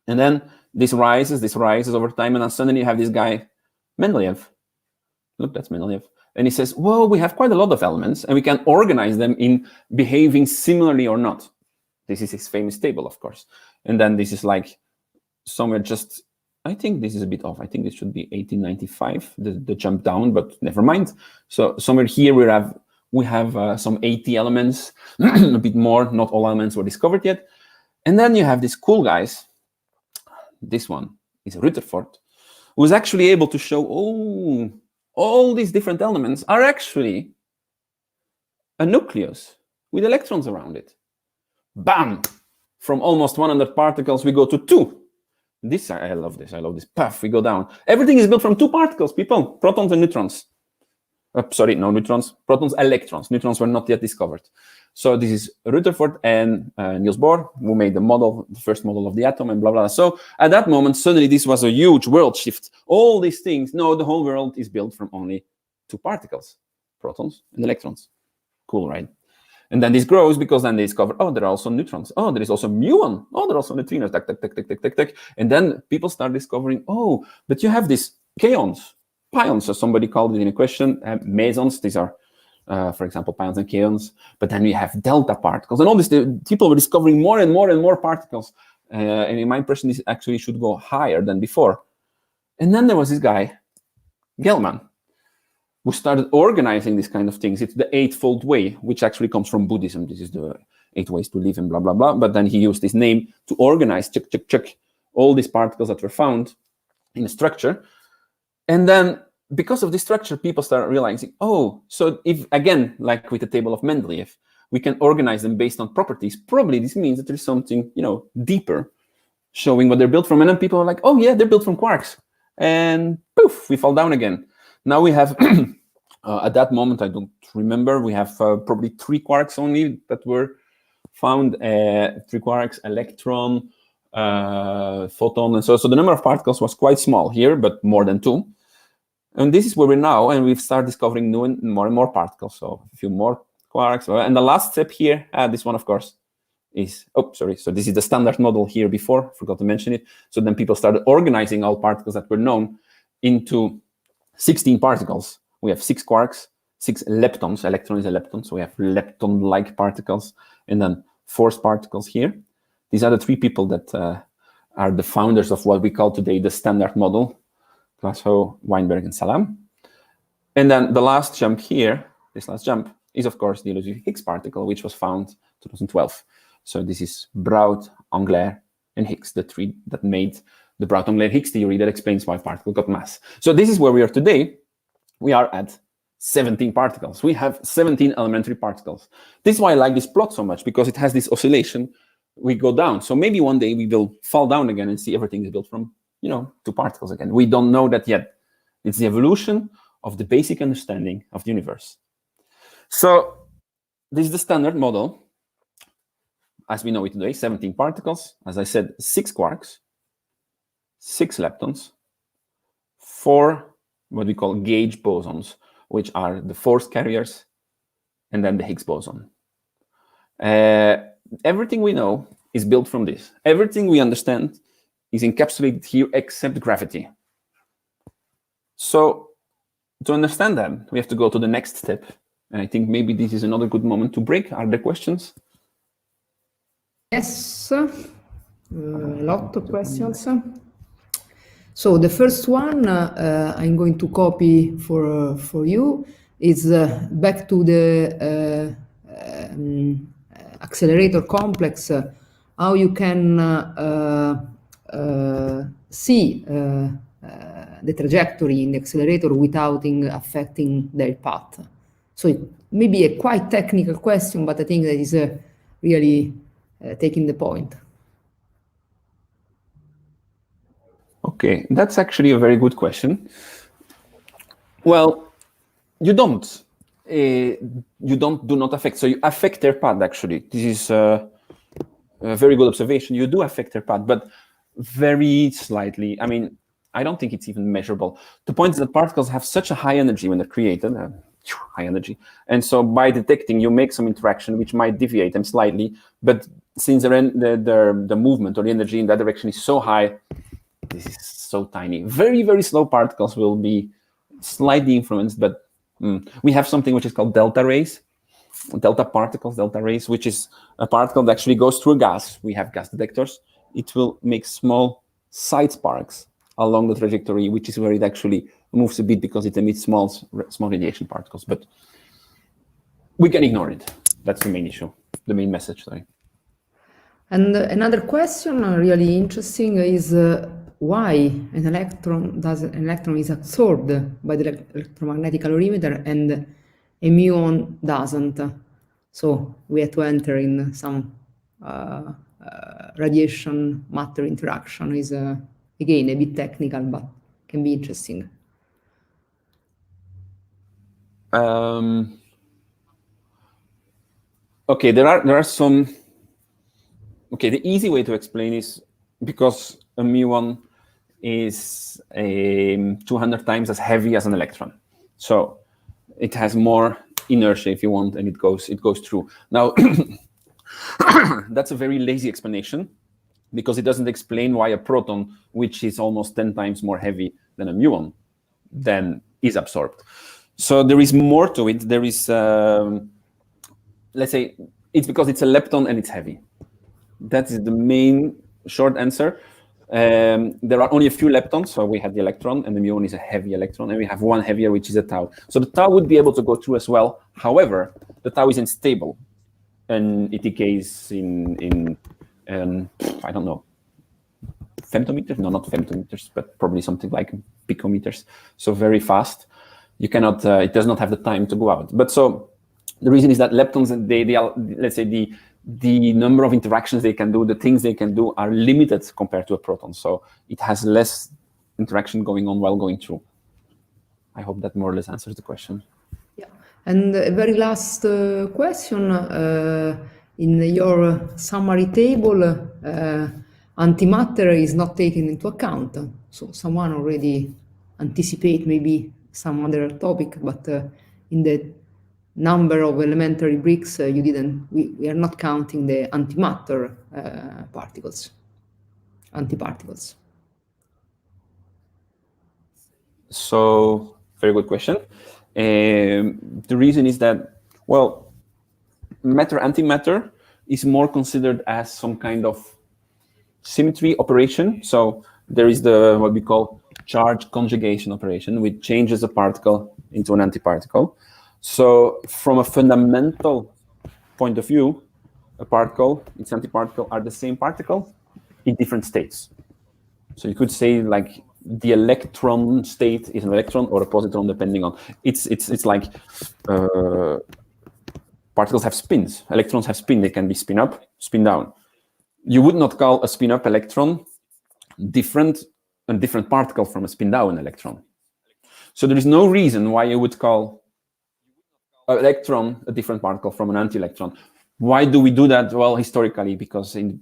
And then this rises over time, and then suddenly you have this guy, Mendeleev. Look, that's Mendeleev. And he says, well, we have quite a lot of elements, and we can organize them in behaving similarly or not. This is his famous table, of course. And then this is like somewhere just, I think this is a bit off. I think this should be 1895, the jump down, but never mind. So somewhere here we have some 80 elements, a bit more. Not all elements were discovered yet. And then you have these cool guys. This one is Rutherford, who was actually able to show, all these different elements are actually a nucleus with electrons around it. Bam! From almost 100 particles, we go to 2. I love this. Puff, we go down. Everything is built from 2 particles, people. Protons and neutrons. Sorry, no neutrons. Protons, electrons. Neutrons were not yet discovered. So this is Rutherford and Niels Bohr, who made the first model of the atom, and blah, blah, blah. So at that moment, suddenly this was a huge world shift. All these things, no, the whole world is built from only 2 particles, protons and electrons. Cool, right? And then this grows because then they discover, there are also neutrons. There is also muon. There are also neutrinos. Tac. And then people start discovering, but you have these kaons, pions, as somebody called it in a question, mesons. These are, for example, pions and kaons. But then we have delta particles. And all this, people were discovering more and more particles. And in my impression, this actually should go higher than before. And then there was this guy, Gelman, who started organizing these kind of things. It's the eightfold way, which actually comes from Buddhism. This is the 8 ways to live and blah, blah, blah. But then he used this name to organize, all these particles that were found in a structure. And then because of this structure, people started realizing, oh, so if, again, like with the table of Mendeleev, we can organize them based on properties, probably this means that there's something, deeper, showing what they're built from. And then people are like, oh yeah, they're built from quarks. And poof, we fall down again. Now we have, at that moment, I don't remember, we have probably 3 quarks only that were found, 3 quarks, electron, photon, and so the number of particles was quite small here, but more than 2. And this is where we're now, and we've started discovering new and more particles. So a few more quarks. And the last step here, this one, of course, is, so this is the standard model here before, forgot to mention it. So then people started organizing all particles that were known into 16 particles. We have 6 quarks, 6 leptons. Electron is a lepton, so we have lepton-like particles, and then force particles here. These are the 3 people that are the founders of what we call today the standard model, Glashow, Weinberg, and Salam. And then the last jump here, this last jump, is of course the elusive Higgs particle, which was found 2012. So this is Brout, Englert, and Higgs, the 3 that made the Brout-Englert-Higgs theory that explains why particles got mass. So this is where we are today. We are at 17 particles. We have 17 elementary particles. This is why I like this plot so much, because it has this oscillation. We go down. So maybe one day we will fall down again and see everything is built from, 2 particles again. We don't know that yet. It's the evolution of the basic understanding of the universe. So this is the standard model, as we know it today, 17 particles. As I said, 6 quarks, 6 leptons, 4 what we call gauge bosons, which are the force carriers, and then the Higgs boson. Everything we know is built from this. Everything we understand is encapsulated here except gravity. So to understand that, we have to go to the next step. And I think maybe this is another good moment to break. Are there questions? Yes, a lot of questions. So the first one I'm going to copy for you is back to the accelerator complex, how you can see the trajectory in the accelerator without affecting their path. So it may be a quite technical question, but I think that is really taking the point. Okay, that's actually a very good question. Well, you do not affect. So you affect their path, actually. This is a very good observation. You do affect their path, but very slightly. I mean, I don't think it's even measurable. The point is that particles have such a high energy when they're created, high energy. And so by detecting, you make some interaction which might deviate them slightly, but since the movement or the energy in that direction is so high, this is so tiny. Very, very slow particles will be slightly influenced, but we have something which is called delta rays, delta particles, delta rays, which is a particle that actually goes through a gas. We have gas detectors. It will make small side sparks along the trajectory, which is where it actually moves a bit because it emits small radiation particles. But we can ignore it. That's the main issue, the main message, sorry. And another question really interesting is why an electron is absorbed by the electromagnetic calorimeter and a muon doesn't. So we have to enter in some radiation matter interaction. Is again a bit technical, but can be interesting. Okay, there are some. Okay, the easy way to explain is because a muon is 200 times as heavy as an electron, so it has more inertia, if you want, and it goes through. Now, that's a very lazy explanation because it doesn't explain why a proton, which is almost 10 times more heavy than a muon, then is absorbed. So there is more to it. There is, let's say, it's because it's a lepton and it's heavy. That is the main short answer. There are only a few leptons, so we have the electron, and the muon is a heavy electron, and we have one heavier, which is a tau. So the tau would be able to go through as well. However, the tau is unstable, and it decays in I don't know, femtometers? No, not femtometers, but probably something like picometers. So very fast. You cannot. It does not have the time to go out. But so the reason is that leptons, they are, let's say, the number of interactions they can do, the things they can do, are limited compared to a proton. So it has less interaction going on while going through. I hope that more or less answers the question. Yeah. And a very last question. In your summary table, antimatter is not taken into account. So someone already anticipate maybe some other topic, but in the number of elementary bricks, you didn't. We are not counting the antimatter particles, antiparticles. So very good question. The reason is that, well, matter-antimatter is more considered as some kind of symmetry operation. So there is the what we call charge conjugation operation, which changes a particle into an antiparticle. So from a fundamental point of view, a particle, its antiparticle are the same particle in different states. So you could say like the electron state is an electron or a positron, depending on it's like particles have spins. Electrons have spin. They can be spin up, spin down. You would not call a spin up electron a different particle from a spin down electron. So there is no reason why you would call an electron a different particle from an anti-electron. Why do we do that? Well, historically, because in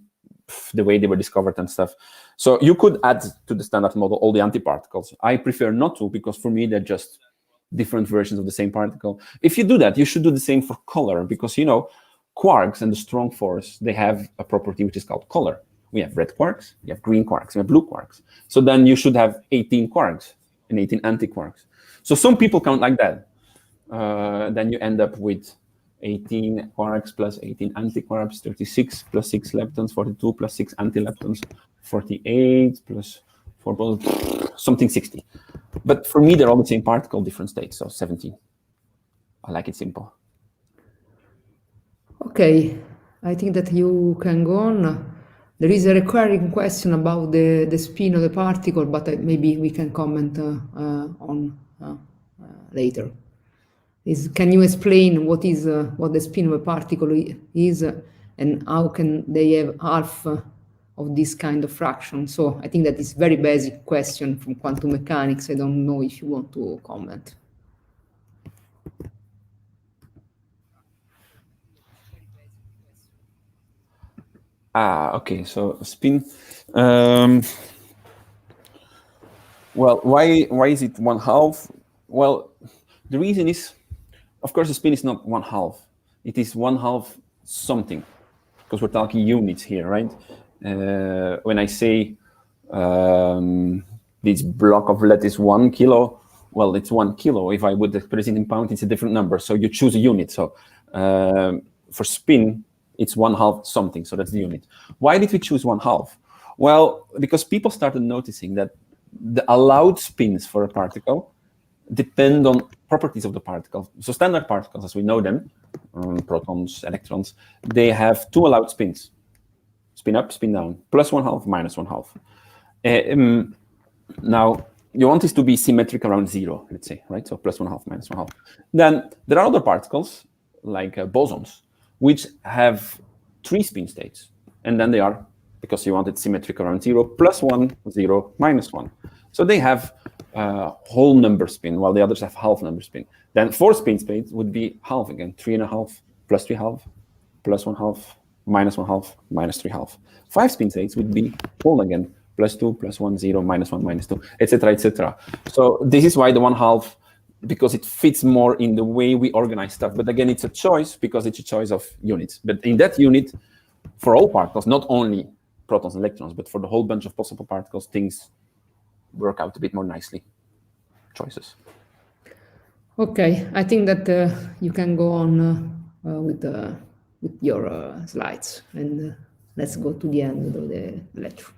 the way they were discovered and stuff. So you could add to the standard model all the antiparticles. I prefer not to, because for me, they're just different versions of the same particle. If you do that, you should do the same for color, because, you know, quarks and the strong force, they have a property which is called color. We have red quarks, we have green quarks, we have blue quarks. So then you should have 18 quarks and 18 antiquarks. So some people count like that. Then you end up with 18 quarks plus 18 antiquarks, 36 plus 6 leptons, 42 plus 6 antileptons, 48 plus 4, something 60. But for me, they're all the same particle, different states, so 17. I like it simple. Okay, I think that you can go on. There is a recurring question about the spin of the particle, but maybe we can comment on later. Can you explain what the spin of a particle is, and how can they have half of this kind of fraction? So I think that is very basic question from quantum mechanics. I don't know if you want to comment. Okay, so spin. Well, why is it 1/2? Well, the reason is, of course, the spin is not 1/2. It is 1/2 something, because we're talking units here, right? When I say this block of lead is 1 kilo, well, it's 1 kilo. If I would express it in pounds, it's a different number. So you choose a unit. So for spin, it's 1/2 something. So that's the unit. Why did we choose 1/2? Well, because people started noticing that the allowed spins for a particle depend on properties of the particle. So standard particles, as we know them, protons, electrons, they have 2 allowed spins. Spin up, spin down, +1/2, -1/2. Now, you want this to be symmetric around 0, let's say, right? So +1/2, -1/2. Then there are other particles, like bosons, which have 3 spin states. And then they are, because you want it symmetric around 0, +1, 0, -1. So they have whole number spin, while the others have half number spin. Then 4 spin states would be half again, 3.5, +3.5, +1/2, -1/2, -3.5. 5 spin states would be whole again, +2, +1, 0, -1, -2, etc., etc. So this is why the 1/2, because it fits more in the way we organize stuff. But again, it's a choice, because it's a choice of units. But in that unit, for all particles, not only protons and electrons, but for the whole bunch of possible particles, things work out a bit more nicely. Choices. Okay, I think that you can go on with your slides, and let's go to the end of the lecture.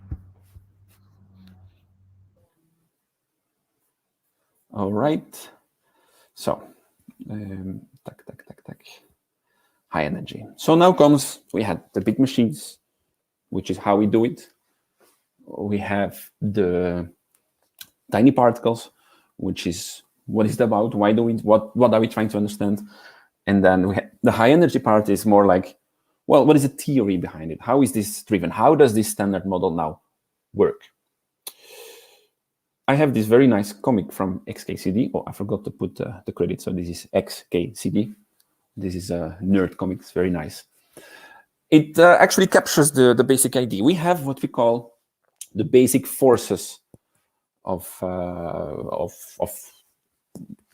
All right. So, high energy. So now comes, we had the big machines, which is how we do it. We have the tiny particles, which is what is it about? Why do we, what are we trying to understand? And then we have the high energy part is more like, well, what is the theory behind it? How is this driven? How does this standard model now work? I have this very nice comic from XKCD. Oh, I forgot to put the credit. So this is XKCD. This is a nerd comic. It's very nice. It actually captures the basic idea. We have what we call the basic forces of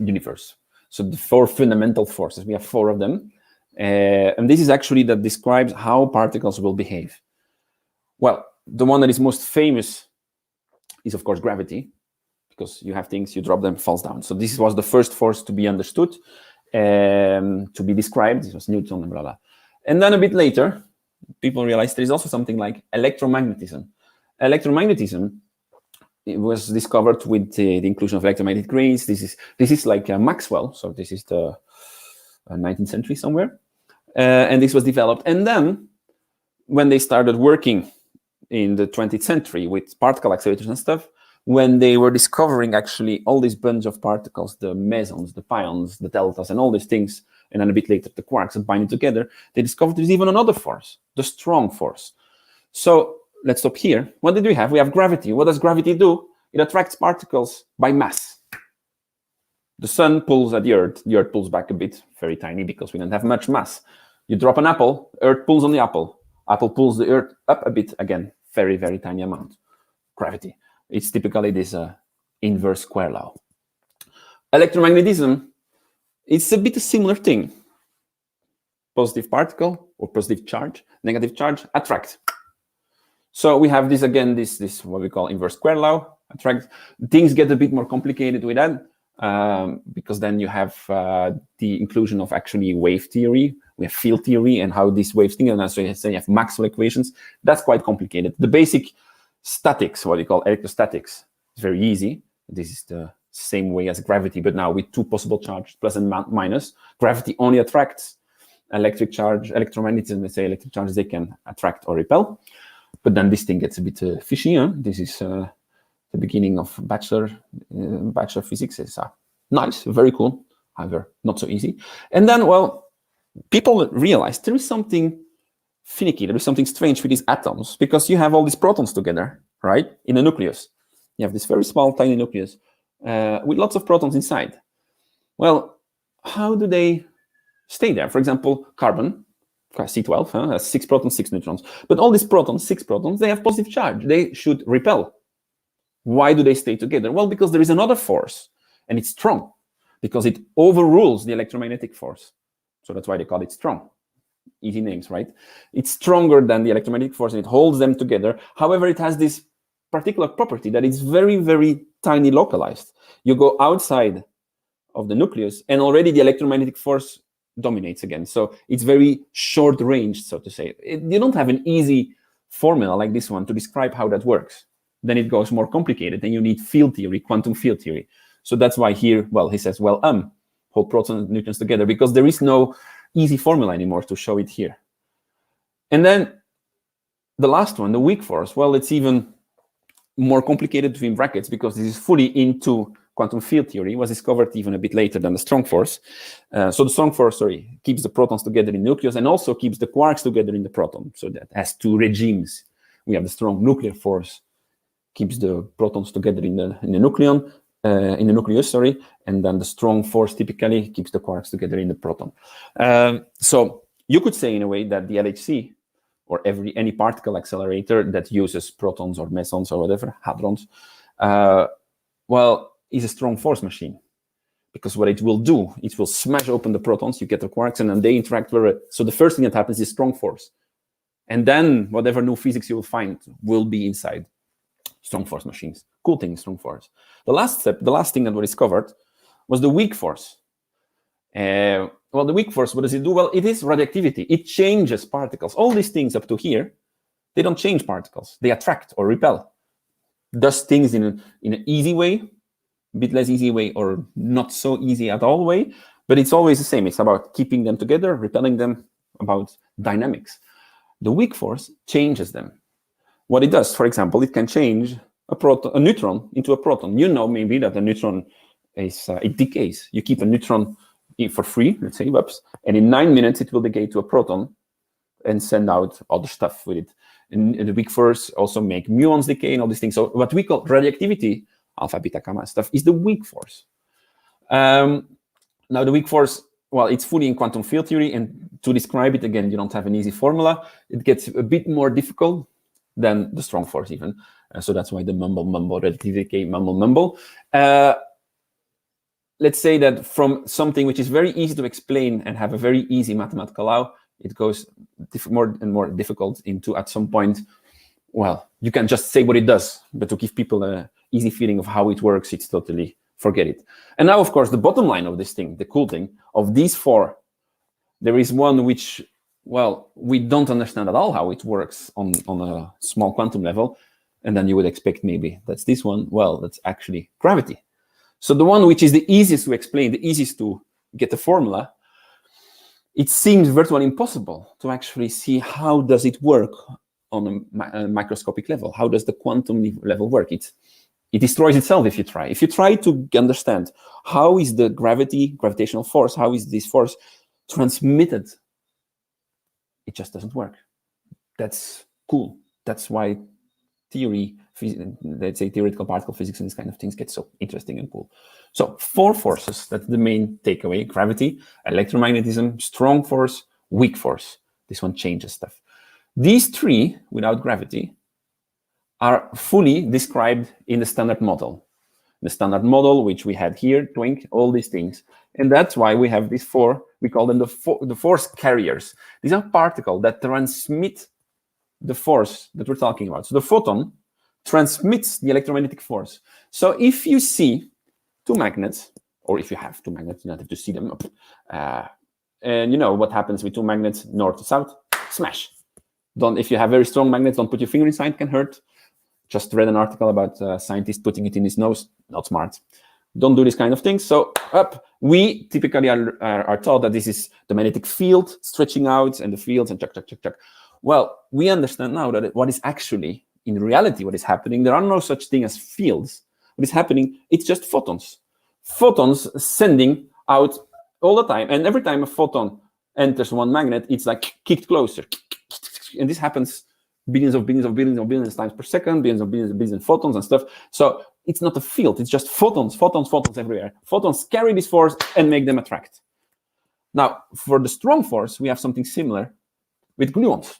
universe. So the 4 fundamental forces. We have 4 of them. And this is actually that describes how particles will behave. Well, the one that is most famous is, of course, gravity. Because you have things, you drop them, falls down. So this was the first force to be understood, to be described. It was Newton and blah, blah. And then a bit later, people realized there is also something like electromagnetism. Electromagnetism, it was discovered with the inclusion of electromagnetic rays. This is like Maxwell. So this is the 19th century somewhere. And this was developed. And then when they started working in the 20th century with particle accelerators and stuff, when they were discovering actually all these bunch of particles, the mesons, the pions, the deltas, and all these things, and then a bit later the quarks and binding together, they discovered there's even another force, the strong force. So let's stop here. What did we have? We have gravity. What does gravity do? It attracts particles by mass. The sun pulls at the earth pulls back a bit, very tiny because we don't have much mass. You drop an apple, earth pulls on the apple. Apple pulls the earth up a bit, again, very, very tiny amount. Gravity. It's typically this inverse square law. Electromagnetism, it's a bit a similar thing. Positive particle or positive charge, negative charge, attract. So we have this again, this what we call inverse square law, attract. Things get a bit more complicated with that because then you have the inclusion of actually wave theory. We have field theory and how these waves think, and so you have Maxwell equations. That's quite complicated. The basic statics, what we call electrostatics, is very easy. This is the same way as gravity, but now with 2 possible charges, plus and minus. Gravity only attracts. Electric charge, electromagnetism, let's say electric charges, they can attract or repel. But then this thing gets a bit fishy. Huh? This is the beginning of bachelor physics. It's nice, very cool, however, not so easy. And then, well, people realized there is something finicky, there is something strange with these atoms, because you have all these protons together, right, in a nucleus. You have this very small, tiny nucleus with lots of protons inside. Well, how do they stay there? For example, carbon, C12, has 6 protons, 6 neutrons. But all these protons, 6 protons, they have positive charge. They should repel. Why do they stay together? Well, because there is another force, and it's strong, because it overrules the electromagnetic force. So that's why they call it strong. Easy names, right? It's stronger than the electromagnetic force, and it holds them together. However, it has this particular property that it's very, very tiny localized. You go outside of the nucleus, and already the electromagnetic force dominates again. So it's very short range, so to say. You don't have an easy formula like this one to describe how that works. Then it goes more complicated, and you need field theory, quantum field theory. So that's why here, well, he says, well, hold protons and neutrons together, because there is no easy formula anymore to show it here. And then the last one, the weak force, well, it's even more complicated between brackets, because this is fully into quantum field theory. It was discovered even a bit later than the strong force. So the strong force, keeps the protons together in the nucleus and also keeps the quarks together in the proton. So that has 2 regimes. We have the strong nuclear force, keeps the protons together in the nucleus, and then the strong force typically keeps the quarks together in the proton. So you could say in a way that the LHC, or any particle accelerator that uses protons or mesons or whatever, hadrons, well, is a strong force machine. Because what it will do, it will smash open the protons, you get the quarks, and then they interact very. So the first thing that happens is strong force. And then whatever new physics you will find will be inside strong force machines. Cool thing, strong force. The last step, the last thing that was discovered was the weak force. Well, the weak force, what does it do? Well, it is radioactivity. It changes particles. All these things up to here, They don't change particles. They attract or repel. Does things in an easy way, a bit less easy way, or not so easy at all way, but it's always the same. It's about keeping them together, repelling them, about dynamics. The weak force changes them. What it does, for example, it can change a neutron into a proton. You know maybe that a neutron is it decays. You keep a neutron for free, let's say, whoops, and in 9 minutes it will decay to a proton and send out other stuff with it. And the weak force also make muons decay and all these things. So what we call radioactivity, alpha, beta, gamma stuff, is the weak force. Now the weak force, well, it's fully in quantum field theory, and to describe it again, you don't have an easy formula. It gets a bit more difficult than the strong force even. So that's why the mumble, relativity decay, mumble. Let's say that from something which is very easy to explain and have a very easy mathematical law, it goes more and more difficult into, at some point, well, you can just say what it does, but to give people an easy feeling of how it works, it's totally forget it. And now, of course, the bottom line of this thing, the cool thing, of these four, there is one which, well, we don't understand at all how it works on a small quantum level. And then you would expect maybe that's this one. Well, that's actually gravity. So the one which is the easiest to explain, the easiest to get the formula, it seems virtually impossible to actually see how does it work on a microscopic level. How does the quantum level work? It destroys itself if you try. If you try to understand how is the gravitational force, how is this force transmitted, it just doesn't work. That's cool. That's why theory, let's say theoretical particle physics and these kind of things get so interesting and cool. So 4 forces, that's the main takeaway: gravity, electromagnetism, strong force, weak force. This one changes stuff. These 3, without gravity, are fully described in the standard model. The standard model, which we had here, twink, all these things. And that's why we have these 4, we call them the force carriers. These are particles that transmit the force that we're talking about. So the photon transmits the electromagnetic force. So if you see 2 magnets, or if you have 2 magnets, you don't have to see them, and you know what happens with 2 magnets, north to south, smash. If you have very strong magnets, don't put your finger inside, it can hurt. Just read an article about a scientist putting it in his nose, not smart. Don't do this kind of things. So we typically are taught that this is the magnetic field stretching out and the fields and chuck. Well, we understand now that what is actually, in reality, what is happening, there are no such thing as fields. What is happening, it's just photons. Photons sending out all the time. And every time a photon enters one magnet, it's like kicked closer. And this happens billions of times per second, billions of photons and stuff. So it's not a field, it's just photons everywhere. Photons carry this force and make them attract. Now, for the strong force, we have something similar with gluons.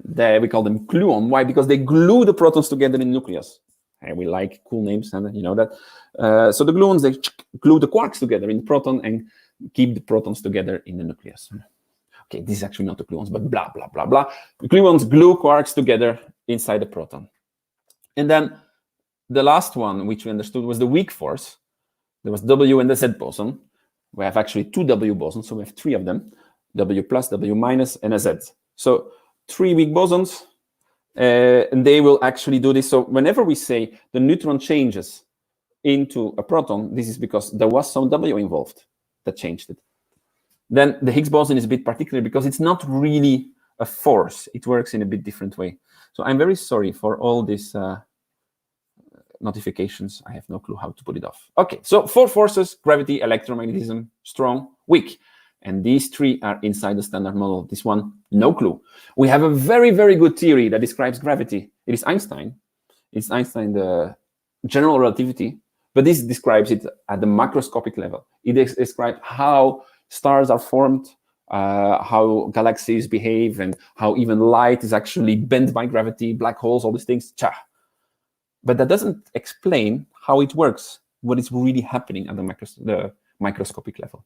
We call them gluon. Why? Because they glue the protons together in the nucleus. And we like cool names, and you know that. So the gluons, they glue the quarks together in the proton and keep the protons together in the nucleus. Okay, this is actually not the gluons, but blah, blah, blah, blah. The gluons glue quarks together inside the proton. And then the last one, which we understood, was the weak force. There was W and the Z boson. We have actually 2 W bosons, so we have 3 of them. W plus, W minus, and a Z. So 3 weak bosons, and they will actually do this. So whenever we say the neutron changes into a proton, this is because there was some W involved that changed it. Then the Higgs boson is a bit particular because it's not really a force. It works in a bit different way. So I'm very sorry for all these notifications. I have no clue how to put it off. Okay, so 4 forces: gravity, electromagnetism, strong, weak. And these 3 are inside the standard model. This one, no clue. We have a very, very good theory that describes gravity. It is Einstein. It's Einstein, the general relativity. But this describes it at the macroscopic level. It describes how stars are formed, how galaxies behave, and how even light is actually bent by gravity, black holes, all these things. But that doesn't explain how it works, what is really happening at the microscopic level.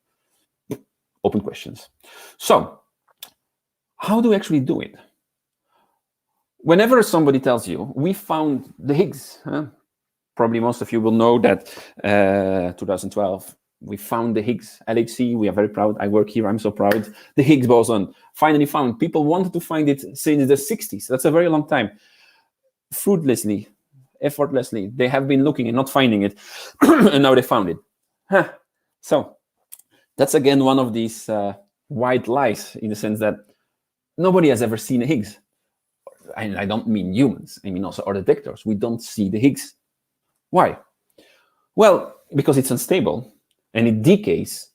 Open questions. So, how do we actually do it? Whenever somebody tells you, we found the Higgs, probably most of you will know that 2012, We found the Higgs LHC. We are very proud. I work here. I'm so proud. The Higgs boson, finally found. People wanted to find it since the 60s. That's a very long time. Fruitlessly, effortlessly, they have been looking and not finding it. And now they found it. Huh. So that's again one of these white lies, in the sense that nobody has ever seen a Higgs. I don't mean humans. I mean also our detectors. We don't see the Higgs. Why? Well, because it's unstable and it decays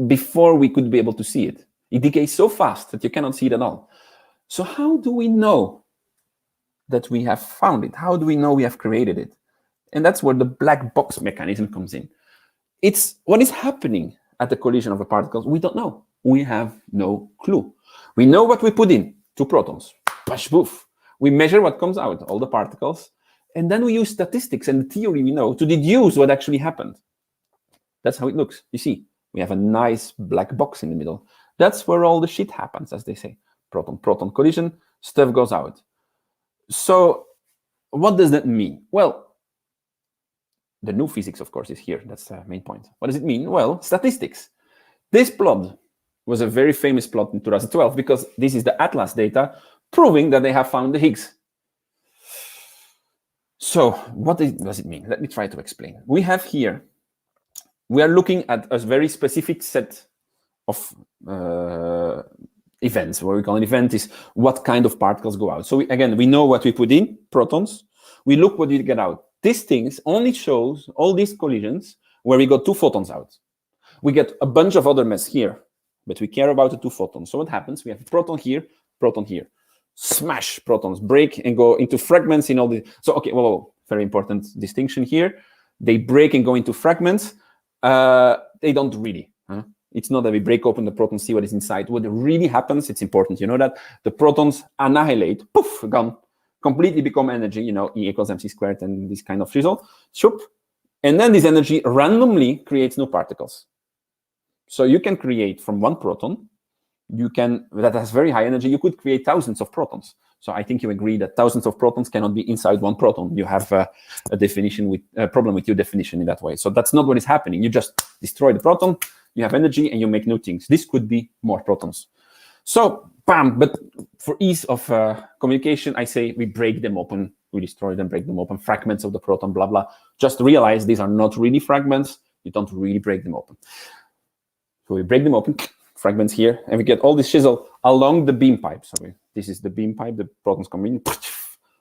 before we could be able to see it. It decays so fast that you cannot see it at all. So how do we know that we have found it? How do we know we have created it? And that's where the black box mechanism comes in. It's what is happening at the collision of the particles. We don't know. We have no clue. We know what we put in, 2 protons, push, poof. We measure what comes out, all the particles, and then we use statistics and the theory we know to deduce what actually happened. That's how it looks. You see, we have a nice black box in the middle. That's where all the shit happens, as they say. Proton-proton collision, stuff goes out. So what does that mean? Well, the new physics, of course, is here. That's the main point. What does it mean? Well, statistics. This plot was a very famous plot in 2012 because this is the Atlas data proving that they have found the Higgs. So what does it mean? Let me try to explain. We have here, we are looking at a very specific set of events. What we call an event is what kind of particles go out. So again, we know what we put in, protons. We look what we get out. These things only shows all these collisions where we got 2 photons out. We get a bunch of other mess here, but we care about the 2 photons. So what happens? We have a proton here, proton here. Smash, protons break and go into fragments in all the... So, okay, whoa, very important distinction here. They break and go into fragments. They don't really. It's not that we break open the proton, see what is inside. What really happens, it's important, you know that, the protons annihilate, poof, gone, completely become energy, you know, E equals mc squared and this kind of result, shoop. And then this energy randomly creates new particles. So you can create from 1 proton, that has very high energy, you could create thousands of protons. So I think you agree that thousands of protons cannot be inside 1 proton. You have a definition with a problem with your definition in that way. So that's not what is happening. You just destroy the proton, you have energy, and you make new things. This could be more protons. So, bam, but for ease of communication, I say we break them open, we destroy them, break them open, fragments of the proton, blah, blah. Just realize these are not really fragments. You don't really break them open. So we break them open, fragments here, and we get all this chisel along the beam pipe. So this is the beam pipe, the protons come in.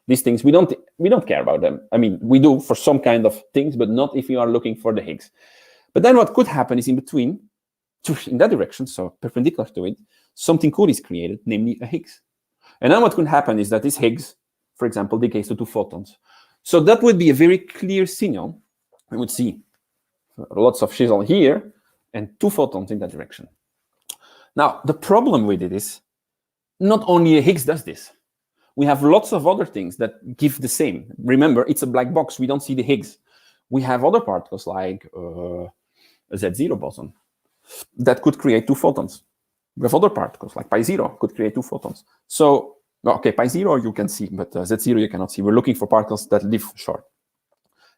These things, we don't care about them. I mean, we do for some kind of things, but not if you are looking for the Higgs. But then what could happen is in between, in that direction, so perpendicular to it, something cool is created, namely a Higgs. And then what could happen is that this Higgs, for example, decays to 2 photons. So that would be a very clear signal. We would see lots of chisel here and 2 photons in that direction. Now, the problem with it is not only a Higgs does this. We have lots of other things that give the same. Remember, it's a black box. We don't see the Higgs. We have other particles like a Z0 boson that could create 2 photons. We have other particles like pi0 could create 2 photons. So, okay, pi0 you can see, but Z0 you cannot see. We're looking for particles that live short.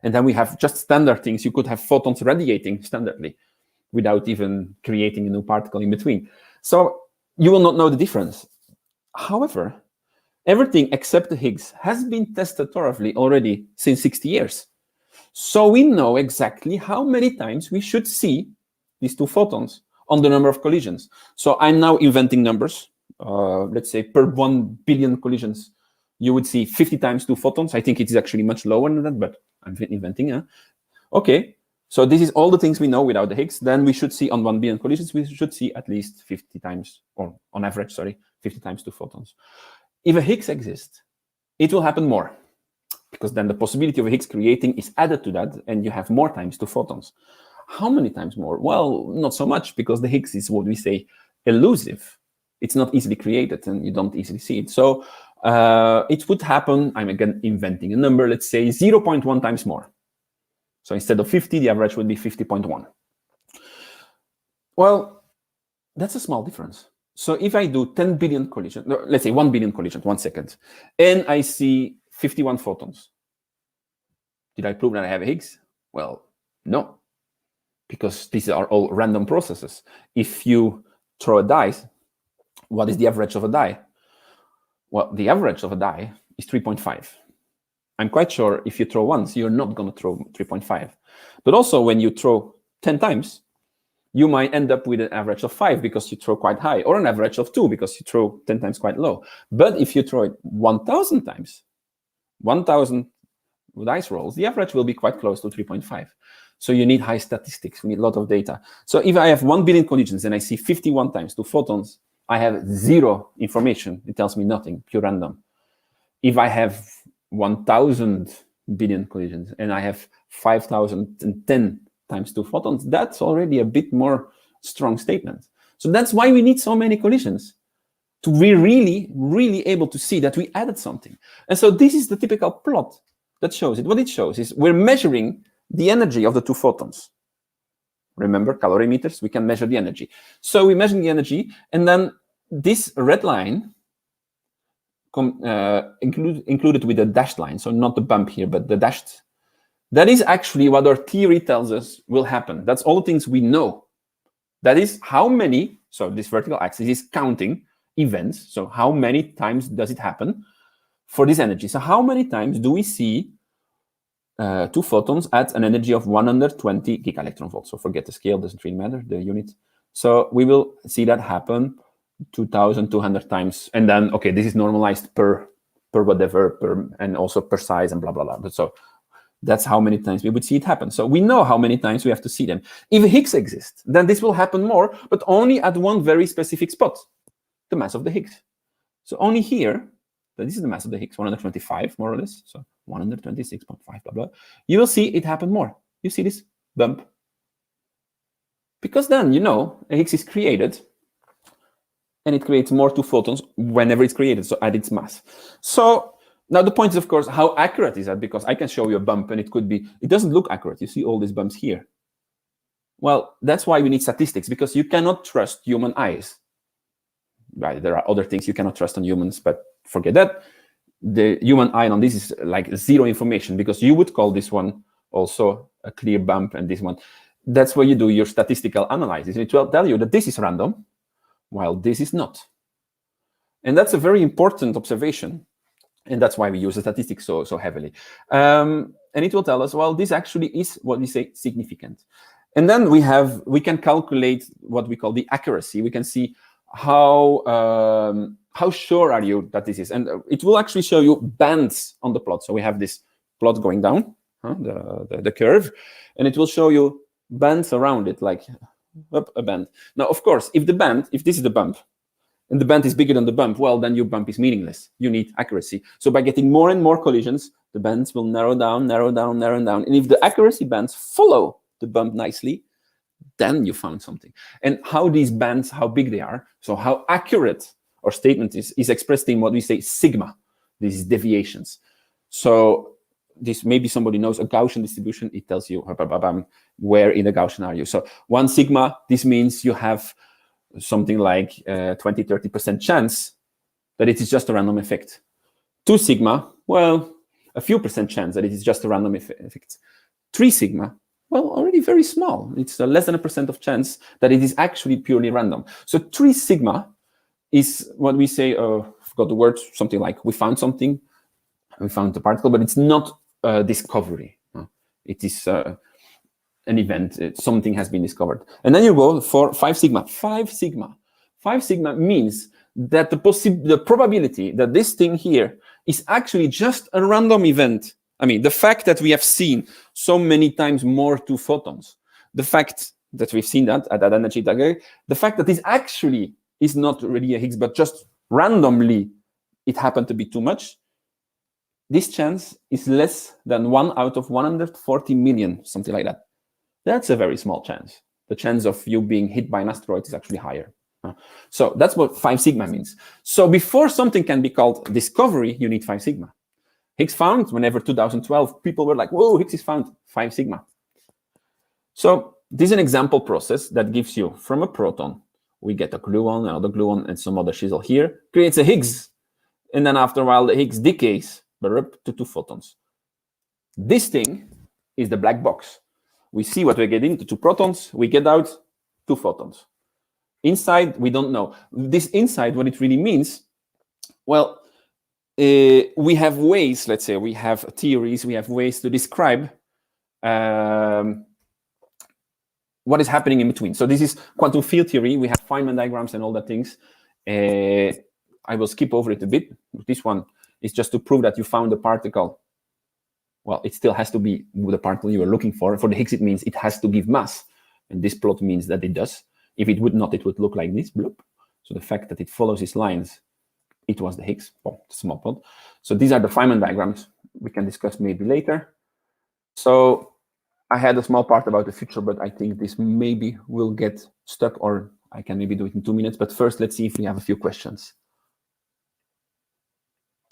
And then we have just standard things. You could have photons radiating standardly without even creating a new particle in between. So you will not know the difference. However, everything except the Higgs has been tested thoroughly already since 60 years. So we know exactly how many times we should see these 2 photons on the number of collisions. So I'm now inventing numbers. Let's say per 1 billion collisions, you would see 50 times 2 photons. I think it is actually much lower than that, but I'm inventing. Okay, so this is all the things we know without the Higgs. Then we should see on 1 billion collisions, we should see at least 50 times, or on average, sorry, 50 times 2 photons. If a Higgs exists, it will happen more, because then the possibility of a Higgs creating is added to that, and you have more times 2 photons. How many times more? Well, not so much, because the Higgs is what we say elusive. It's not easily created, and you don't easily see it. So it would happen, I'm again inventing a number, let's say 0.1 times more. So instead of 50, the average would be 50.1. Well, that's a small difference. So if I do 10 billion collisions, no, let's say 1 billion collisions, 1 second, and I see 51 photons, did I prove that I have a Higgs? Well, no. because these are all random processes. If you throw a die, what is the average of a die? Well, the average of a die is 3.5. I'm quite sure if you throw once, you're not going to throw 3.5. But also when you throw 10 times, you might end up with an average of 5 because you throw quite high, or an average of 2 because you throw 10 times quite low. But if you throw it 1,000 times, 1,000 dice rolls, the average will be quite close to 3.5. So you need high statistics, you need a lot of data. So if I have 1 billion collisions and I see 51 times 2 photons, I have 0 information. It tells me nothing, pure random. If I have 1,000 billion collisions and I have 5,010 times 2 photons, that's already a bit more strong statement. So that's why we need so many collisions, to be really able to see that we added something. And so this is the typical plot that shows it. What it shows is we're measuring the energy of the 2 photons. Remember, calorimeters, we can measure the energy. So we measure the energy, and then this red line included with the dashed line, so not the bump here, but the dashed, that is actually what our theory tells us will happen. That's all the things we know. That is how many, so this vertical axis is counting events, so how many times does it happen for this energy. So how many times do we see 2 photons at an energy of 120 gigaelectron volts? So forget the scale, doesn't really matter, the unit. So we will see that happen 2,200 times. And then, okay, this is normalized per whatever, and also per size and blah, blah, blah. But so that's how many times we would see it happen. So we know how many times we have to see them. If Higgs exists, then this will happen more, but only at one very specific spot, the mass of the Higgs. So only here, this is the mass of the Higgs, 125 more or less, so 126.5, blah, blah. You will see it happen more. You see this bump. Because then, you know, a Higgs is created, and it creates more 2 photons whenever it's created, so at its mass. So now the point is, of course, how accurate is that? Because I can show you a bump, and it could be, it doesn't look accurate. You see all these bumps here. Well, that's why we need statistics, because you cannot trust human eyes. Right, there are other things you cannot trust on humans, but forget that. The human eye on this is like 0 information, because you would call this one also a clear bump, and this one. That's where you do your statistical analysis. It will tell you that this is random, while this is not. And that's a very important observation. And that's why we use the statistics so heavily. And it will tell us, well, this actually is what we say significant. And then we can calculate what we call the accuracy. We can see how sure are you that this is. And it will actually show you bands on the plot. So we have this plot going down, the curve, and it will show you bands around it, like up a band. Now, of course, if this is the bump, and the band is bigger than the bump, well, then your bump is meaningless. You need accuracy. So by getting more and more collisions, the bands will narrow down, narrow down, narrow down. And if the accuracy bands follow the bump nicely, then you found something. And how these bands, how big they are, so how accurate our statement is expressed in what we say sigma, these deviations. So this, maybe somebody knows a Gaussian distribution, it tells you where in the Gaussian are you. So 1 sigma, this means you have something like 20-30% chance that it is just a random effect. 2 sigma, well, a few percent chance that it is just a random effect. 3 sigma, well, already very small. It's less than 1% of chance that it is actually purely random. So 3 sigma is what we say, I forgot the word, something like we found something, we found the particle, but it's not a discovery. It is an event, something has been discovered. And then you go for 5 sigma. 5 sigma. 5 sigma means that the probability that this thing here is actually just a random event. I mean, the fact that we have seen so many times more 2 photons, the fact that we've seen that at that energy dagger, the fact that this actually is not really a Higgs, but just randomly it happened to be too much, this chance is less than 1 out of 140 million, something like that. That's a very small chance. The chance of you being hit by an asteroid is actually higher. So that's what 5 sigma means. So before something can be called discovery, you need 5 sigma. Higgs found, whenever 2012, people were like, whoa, Higgs is found, 5 sigma. So this is an example process that gives you, from a proton, we get a gluon, another gluon, and some other chisel here, creates a Higgs. And then after a while, the Higgs decays, but up to 2 photons. This thing is the black box. we see what we're getting, the 2 protons, we get out 2 photons. Inside, we don't know. This inside, what it really means, well, we have ways, let's say, we have theories, we have ways to describe what is happening in between. So this is quantum field theory. We have Feynman diagrams and all that things. I will skip over it a bit. This one is just to prove that you found the particle. Well, it still has to be the particle you were looking for. For the Higgs, it means it has to give mass. And this plot means that it does. If it would not, it would look like this, bloop. So the fact that it follows these lines, it was the Higgs, well, small plot. So these are the Feynman diagrams. We can discuss maybe later. So I had a small part about the future, but I think this maybe will get stuck, or I can maybe do it in 2 minutes. But first, let's see if we have a few questions.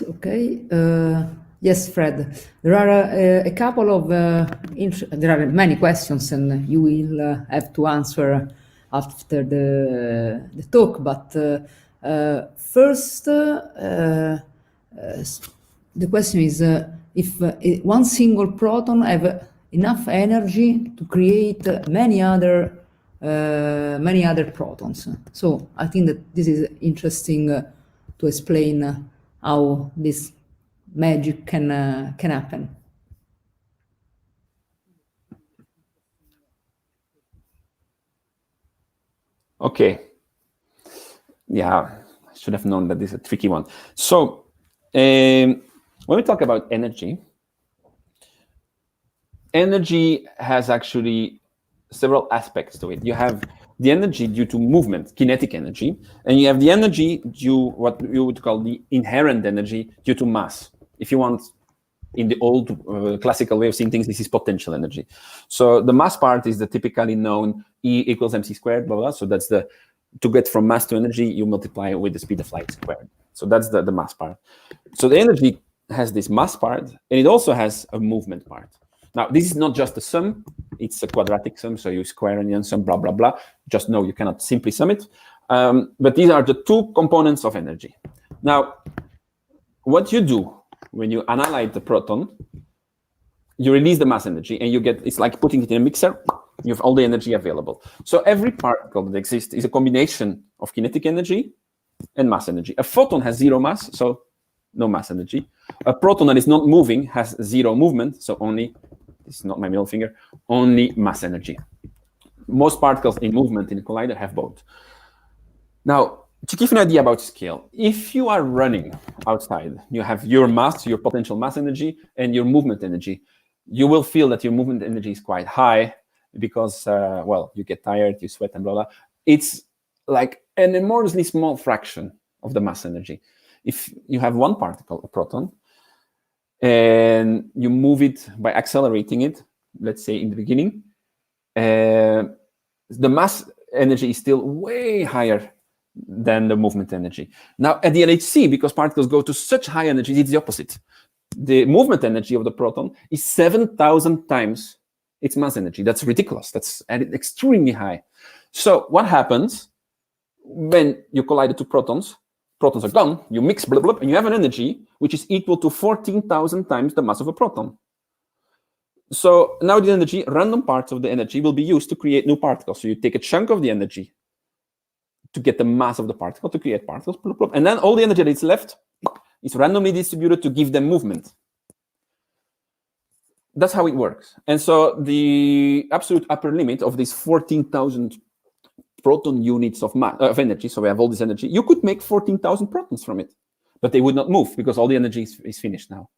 Okay. Yes, Fred. There are a couple of there are many questions, and you will have to answer after the talk. But first, the question is if one single proton have enough energy to create many other protons. So I think that this is interesting to explain how this magic can happen. Okay. Yeah, I should have known that this is a tricky one. So when we talk about energy, energy has actually several aspects to it. You have the energy due to movement, kinetic energy, and you have the energy due what you would call the inherent energy due to mass. If you want, in the old classical way of seeing things, this is potential energy. So the mass part is the typically known E equals mc squared, blah, blah. So that's the, to get from mass to energy, you multiply it with the speed of light squared. So that's the mass part. So the energy has this mass part, and it also has a movement part. Now, this is not just a sum, it's a quadratic sum, so you square and then sum, blah, blah, blah. Just know you cannot simply sum it. But these are the 2 components of energy. Now, what you do when you analyze the proton, you release the mass energy, and you get, it's like putting it in a mixer, you have all the energy available. So every particle that exists is a combination of kinetic energy and mass energy. A photon has 0 mass, so no mass energy. A proton that is not moving has 0 movement, so only, this is not my middle finger, only mass energy. Most particles in movement in a collider have both. Now, to give you an idea about scale, if you are running outside, you have your mass, your potential mass energy, and your movement energy, you will feel that your movement energy is quite high because, well, you get tired, you sweat, and blah, blah. It's like an enormously small fraction of the mass energy. If you have one particle, a proton, and you move it by accelerating it, let's say in the beginning, the mass energy is still way higher than the movement energy. Now, at the LHC, because particles go to such high energy, it's the opposite. The movement energy of the proton is 7,000 times its mass energy. That's ridiculous. That's extremely high. So what happens when you collide the 2 protons? Protons are gone, you mix, blah, blah, and you have an energy which is equal to 14,000 times the mass of a proton. So now the energy, random parts of the energy will be used to create new particles. So you take a chunk of the energy to get the mass of the particle to create particles, blah, blah, and then all the energy that is left is randomly distributed to give them movement. That's how it works. And so the absolute upper limit of these 14,000 proton units of energy, so we have all this energy, you could make 14,000 protons from it, but they would not move because all the energy is finished now.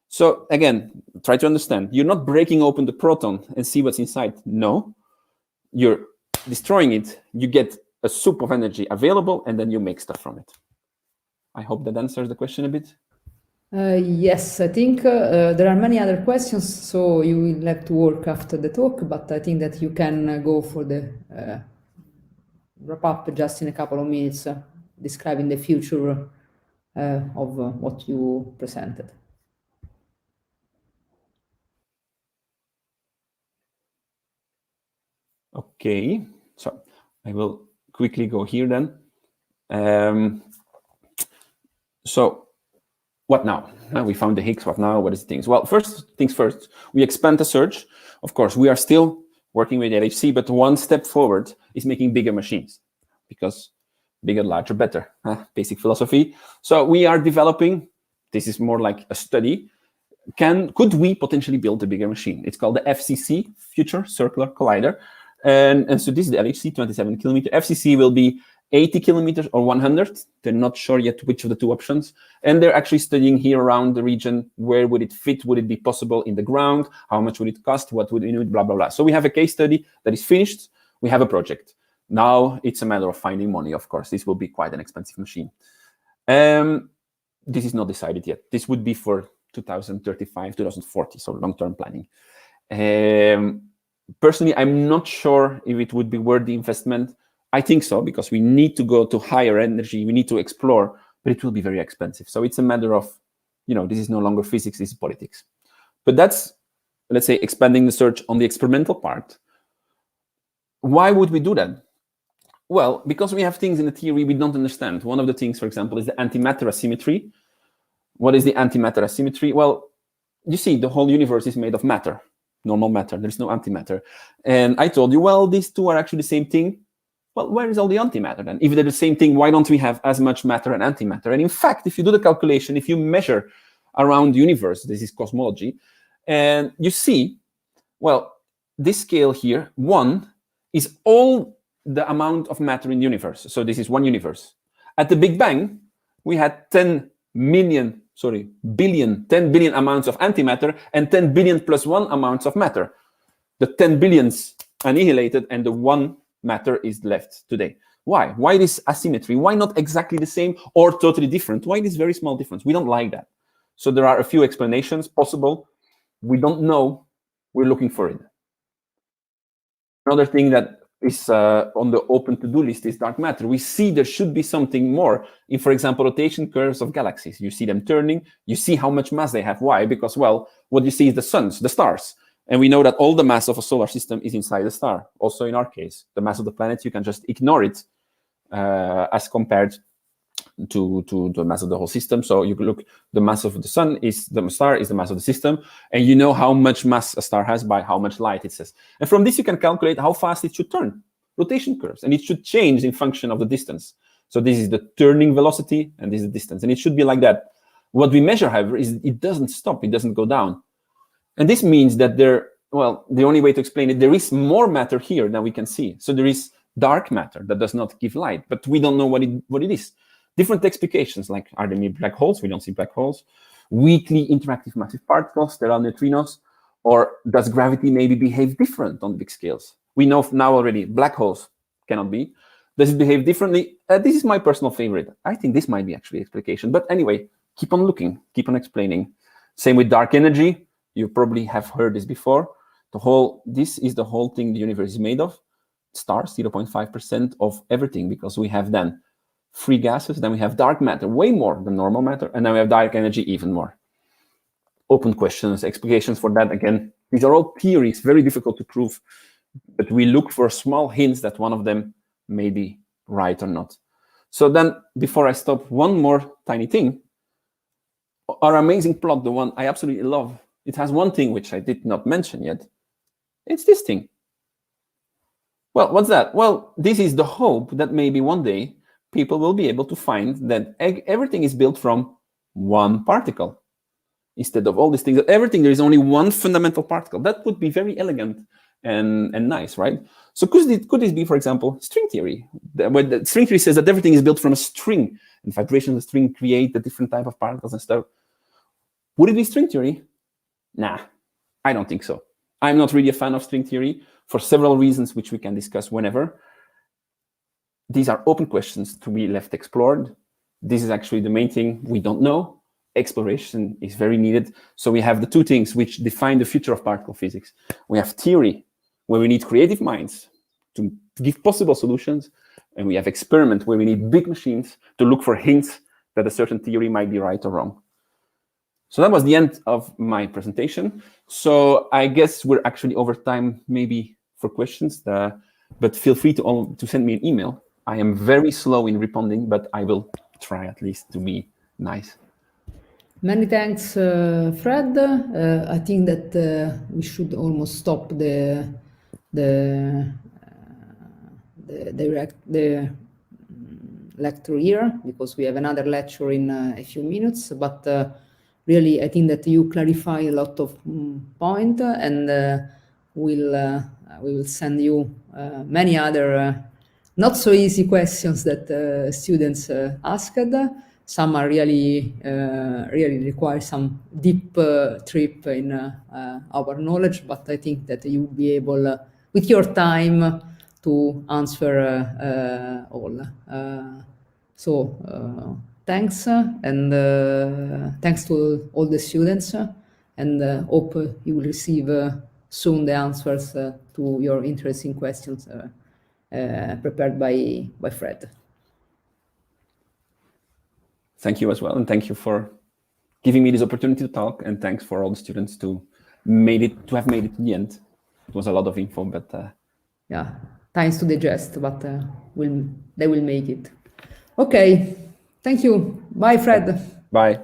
So again, try to understand, you're not breaking open the proton and see what's inside. No, you're destroying it, you get a soup of energy available, and then you make stuff from it. I hope that answers the question a bit. Yes, I think there are many other questions, so you will have to work after the talk, but I think that you can go for the wrap up just in a couple of minutes, describing the future of what you presented. Okay, so I will quickly go here then. So what now? We found the Higgs, what now? What is things? Well, first things first, we expand the search. Of course, we are still working with LHC, but one step forward is making bigger machines, because bigger, larger, better, basic philosophy. So we are developing, this is more like a study, could we potentially build a bigger machine? It's called the FCC, Future Circular Collider. And so this is the LHC, 27 kilometer. FCC will be 80 kilometers or 100. They're not sure yet which of the two options. And they're actually studying here around the region, where would it fit? Would it be possible in the ground? How much would it cost? What would it need? Blah, blah, blah. So we have a case study that is finished. We have a project. Now it's a matter of finding money, of course. This will be quite an expensive machine. This is not decided yet. This would be for 2035, 2040, so long-term planning. Personally, I'm not sure if it would be worth the investment. I think so, because we need to go to higher energy. We need to explore, but it will be very expensive. So it's a matter of, this is no longer physics, this is politics. But that's, let's say, expanding the search on the experimental part. Why would we do that? Well, because we have things in the theory we don't understand. One of the things, for example, is the antimatter asymmetry. What is the antimatter asymmetry? Well, you see, the whole universe is made of matter, normal matter. There's no antimatter. And I told you, well, these two are actually the same thing. Well, where is all the antimatter then? If they're the same thing, why don't we have as much matter and antimatter? And in fact, if you do the calculation, if you measure around the universe, this is cosmology, and you see, well, this scale here, 1, is all the amount of matter in the universe. So this is one universe. At the Big Bang, we had 10 billion amounts of antimatter and 10 billion plus 1 amounts of matter. The 10 billions annihilated and the 1 matter is left today. Why? Why this asymmetry? Why not exactly the same or totally different? Why this very small difference? We don't like that. So there are a few explanations possible. We don't know. We're looking for it. Another thing that is on the open to-do list is dark matter. We see there should be something more in, for example, rotation curves of galaxies. You see them turning. You see how much mass they have. Why? Because, well, what you see is the suns, the stars. And we know that all the mass of a solar system is inside the star. Also in our case, the mass of the planet, you can just ignore it as compared to the mass of the whole system. So you can look, the mass of the sun is, the star is the mass of the system. And you know how much mass a star has by how much light it says. And from this, you can calculate how fast it should turn, rotation curves. And it should change in function of the distance. So this is the turning velocity, and this is the distance. And it should be like that. What we measure, however, is it doesn't stop. It doesn't go down. And this means that the only way to explain it, there is more matter here than we can see. So there is dark matter that does not give light, but we don't know what it is. Different explications, like are there black holes? We don't see black holes. Weakly interactive massive particles, there are neutrinos, or does gravity maybe behave different on big scales? We know now already black holes cannot be. Does it behave differently? This is my personal favorite. I think this might be actually explication. But anyway, keep on looking, keep on explaining. Same with dark energy. You probably have heard this before. This is the whole thing the universe is made of. Stars, 0.5% of everything, because we have then free gases, then we have dark matter, way more than normal matter, and then we have dark energy, even more. Open questions, explications for that. Again, these are all theories, very difficult to prove, but we look for small hints that one of them may be right or not. So then, before I stop, one more tiny thing. Our amazing plot, the one I absolutely love, it has one thing which I did not mention yet. It's this thing. Well, what's that? Well, this is the hope that maybe one day people will be able to find that everything is built from one particle. Instead of all these things, everything, there is only one fundamental particle. That would be very elegant and nice, right? So could this be, for example, string theory? Where the string theory says that everything is built from a string, and vibrations of the string create the different type of particles and stuff. Would it be string theory? Nah, I don't think so. I'm not really a fan of string theory for several reasons, which we can discuss whenever. These are open questions to be left explored. This is actually the main thing we don't know. Exploration is very needed. So we have the two things which define the future of particle physics. We have theory, where we need creative minds to give possible solutions. And we have experiment, where we need big machines to look for hints that a certain theory might be right or wrong. So that was the end of my presentation. So I guess we're actually over time, maybe for questions, but feel free to send me an email. I am very slow in responding, but I will try at least to be nice. Many thanks, Fred. I think that we should almost stop the lecture here, because we have another lecture in a few minutes. But really, I think that you clarify a lot of points, and we will send you many other not so easy questions that students asked. Some are really require some deep trip in our knowledge, but I think that you will be able, with your time, to answer all. So thanks, and thanks to all the students, and hope you will receive soon the answers to your interesting questions prepared by Fred. Thank you as well, and thank you for giving me this opportunity to talk, and thanks for all the students to have made it to the end. It was a lot of info, but yeah, thanks to digest, but they will make it. Okay, thank you. Bye, Fred. Bye.